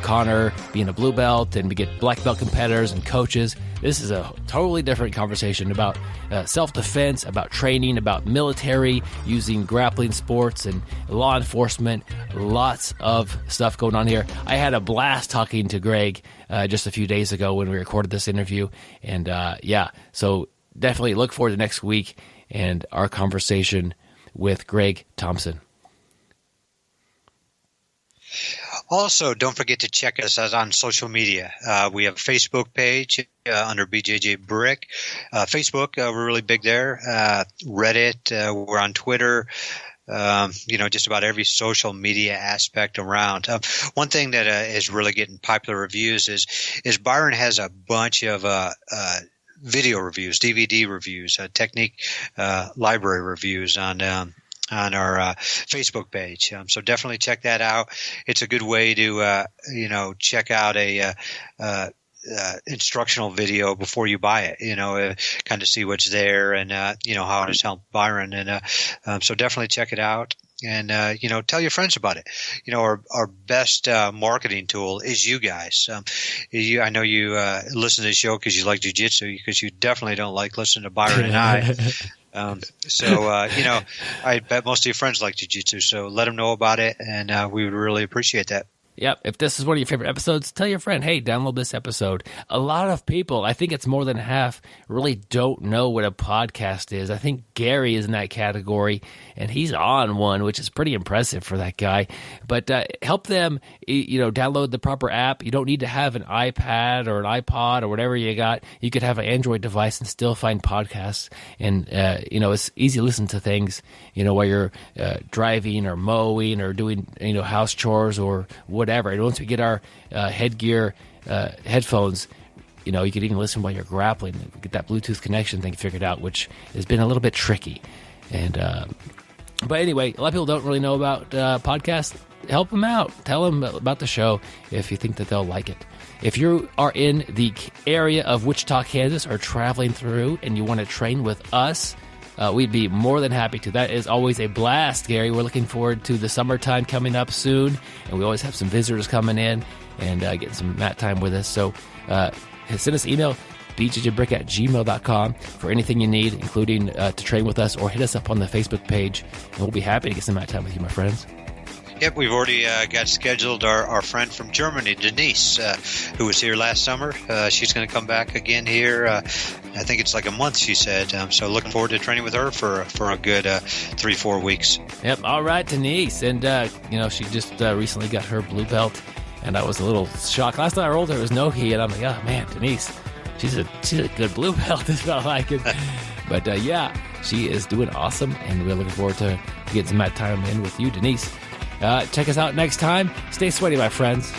Connor being a blue belt, and we get black belt competitors and coaches. This is a totally different conversation about self-defense, about training, about military, using grappling sports and law enforcement. Lots of stuff going on here. I had a blast talking to Greg just a few days ago when we recorded this interview. And so definitely look forward to next week and our conversation with Greg Thompson. Also, don't forget to check us out on social media. We have a Facebook page under BJJ Brick. Facebook, we're really big there. Reddit, we're on Twitter. Just about every social media aspect around. One thing that is really getting popular reviews is Byron has a bunch of video reviews, DVD reviews, technique library reviews on our Facebook page. So definitely check that out. It's a good way to check out a instructional video before you buy it. Kind of see what's there and how it has helped Byron. And so definitely check it out. And, tell your friends about it. Our best marketing tool is you guys. I know you listen to the show because you like jiu-jitsu, because you definitely don't like listening to Byron and I. I bet most of your friends like jiu-jitsu, so let them know about it, and we would really appreciate that. Yep. If this is one of your favorite episodes, tell your friend, hey, download this episode. A lot of people, I think it's more than half, really don't know what a podcast is. I think Gary is in that category, and he's on one, which is pretty impressive for that guy. But help them, download the proper app. You don't need to have an iPad or an iPod or whatever you got. You could have an Android device and still find podcasts. And, it's easy to listen to things, while you're driving or mowing or doing, house chores or whatever. And once we get our headgear headphones, you could even listen while you're grappling. Get that Bluetooth connection thing figured out, which has been a little bit tricky. And but anyway, a lot of people don't really know about podcasts. Help them out. Tell them about the show if you think that they'll like it. If you are in the area of Wichita, Kansas, or traveling through and you want to train with us, we'd be more than happy to. That is always a blast, Gary. We're looking forward to the summertime coming up soon, and we always have some visitors coming in and getting some mat time with us. So send us an email, bjjbrick@gmail.com, for anything you need, including to train with us, or hit us up on the Facebook page, and we'll be happy to get some mat time with you, my friends. Yep, we've already got scheduled our friend from Germany, Denise, who was here last summer. She's going to come back again here. I think it's like a month, she said. So looking forward to training with her for a good 3-4 weeks. Yep. All right, Denise. And, she just recently got her blue belt, and I was a little shocked. Last time I rolled her, it was nogi, and I'm like, oh, man, Denise, she's a good blue belt. It felt like it. But, she is doing awesome, and we're looking forward to getting some mat time in with you, Denise. Check us out next time. Stay sweaty, my friends.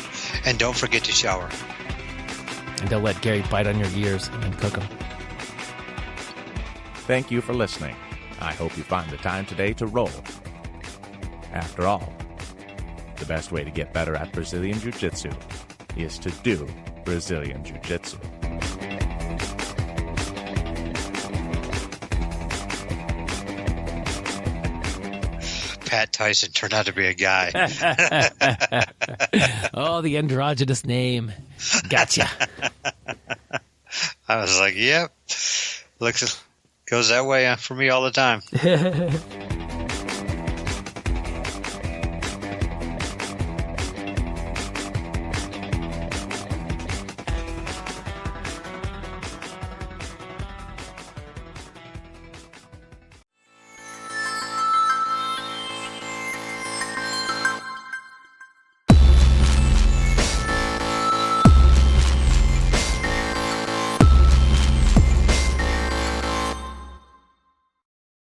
And don't forget to shower. And don't let Gary bite on your ears and cook them. Thank you for listening. I hope you find the time today to roll. After all, the best way to get better at Brazilian Jiu-Jitsu is to do Brazilian Jiu-Jitsu. Pat Tyson turned out to be a guy. Oh, the androgynous name. Gotcha. I was like, yep. Goes that way for me all the time.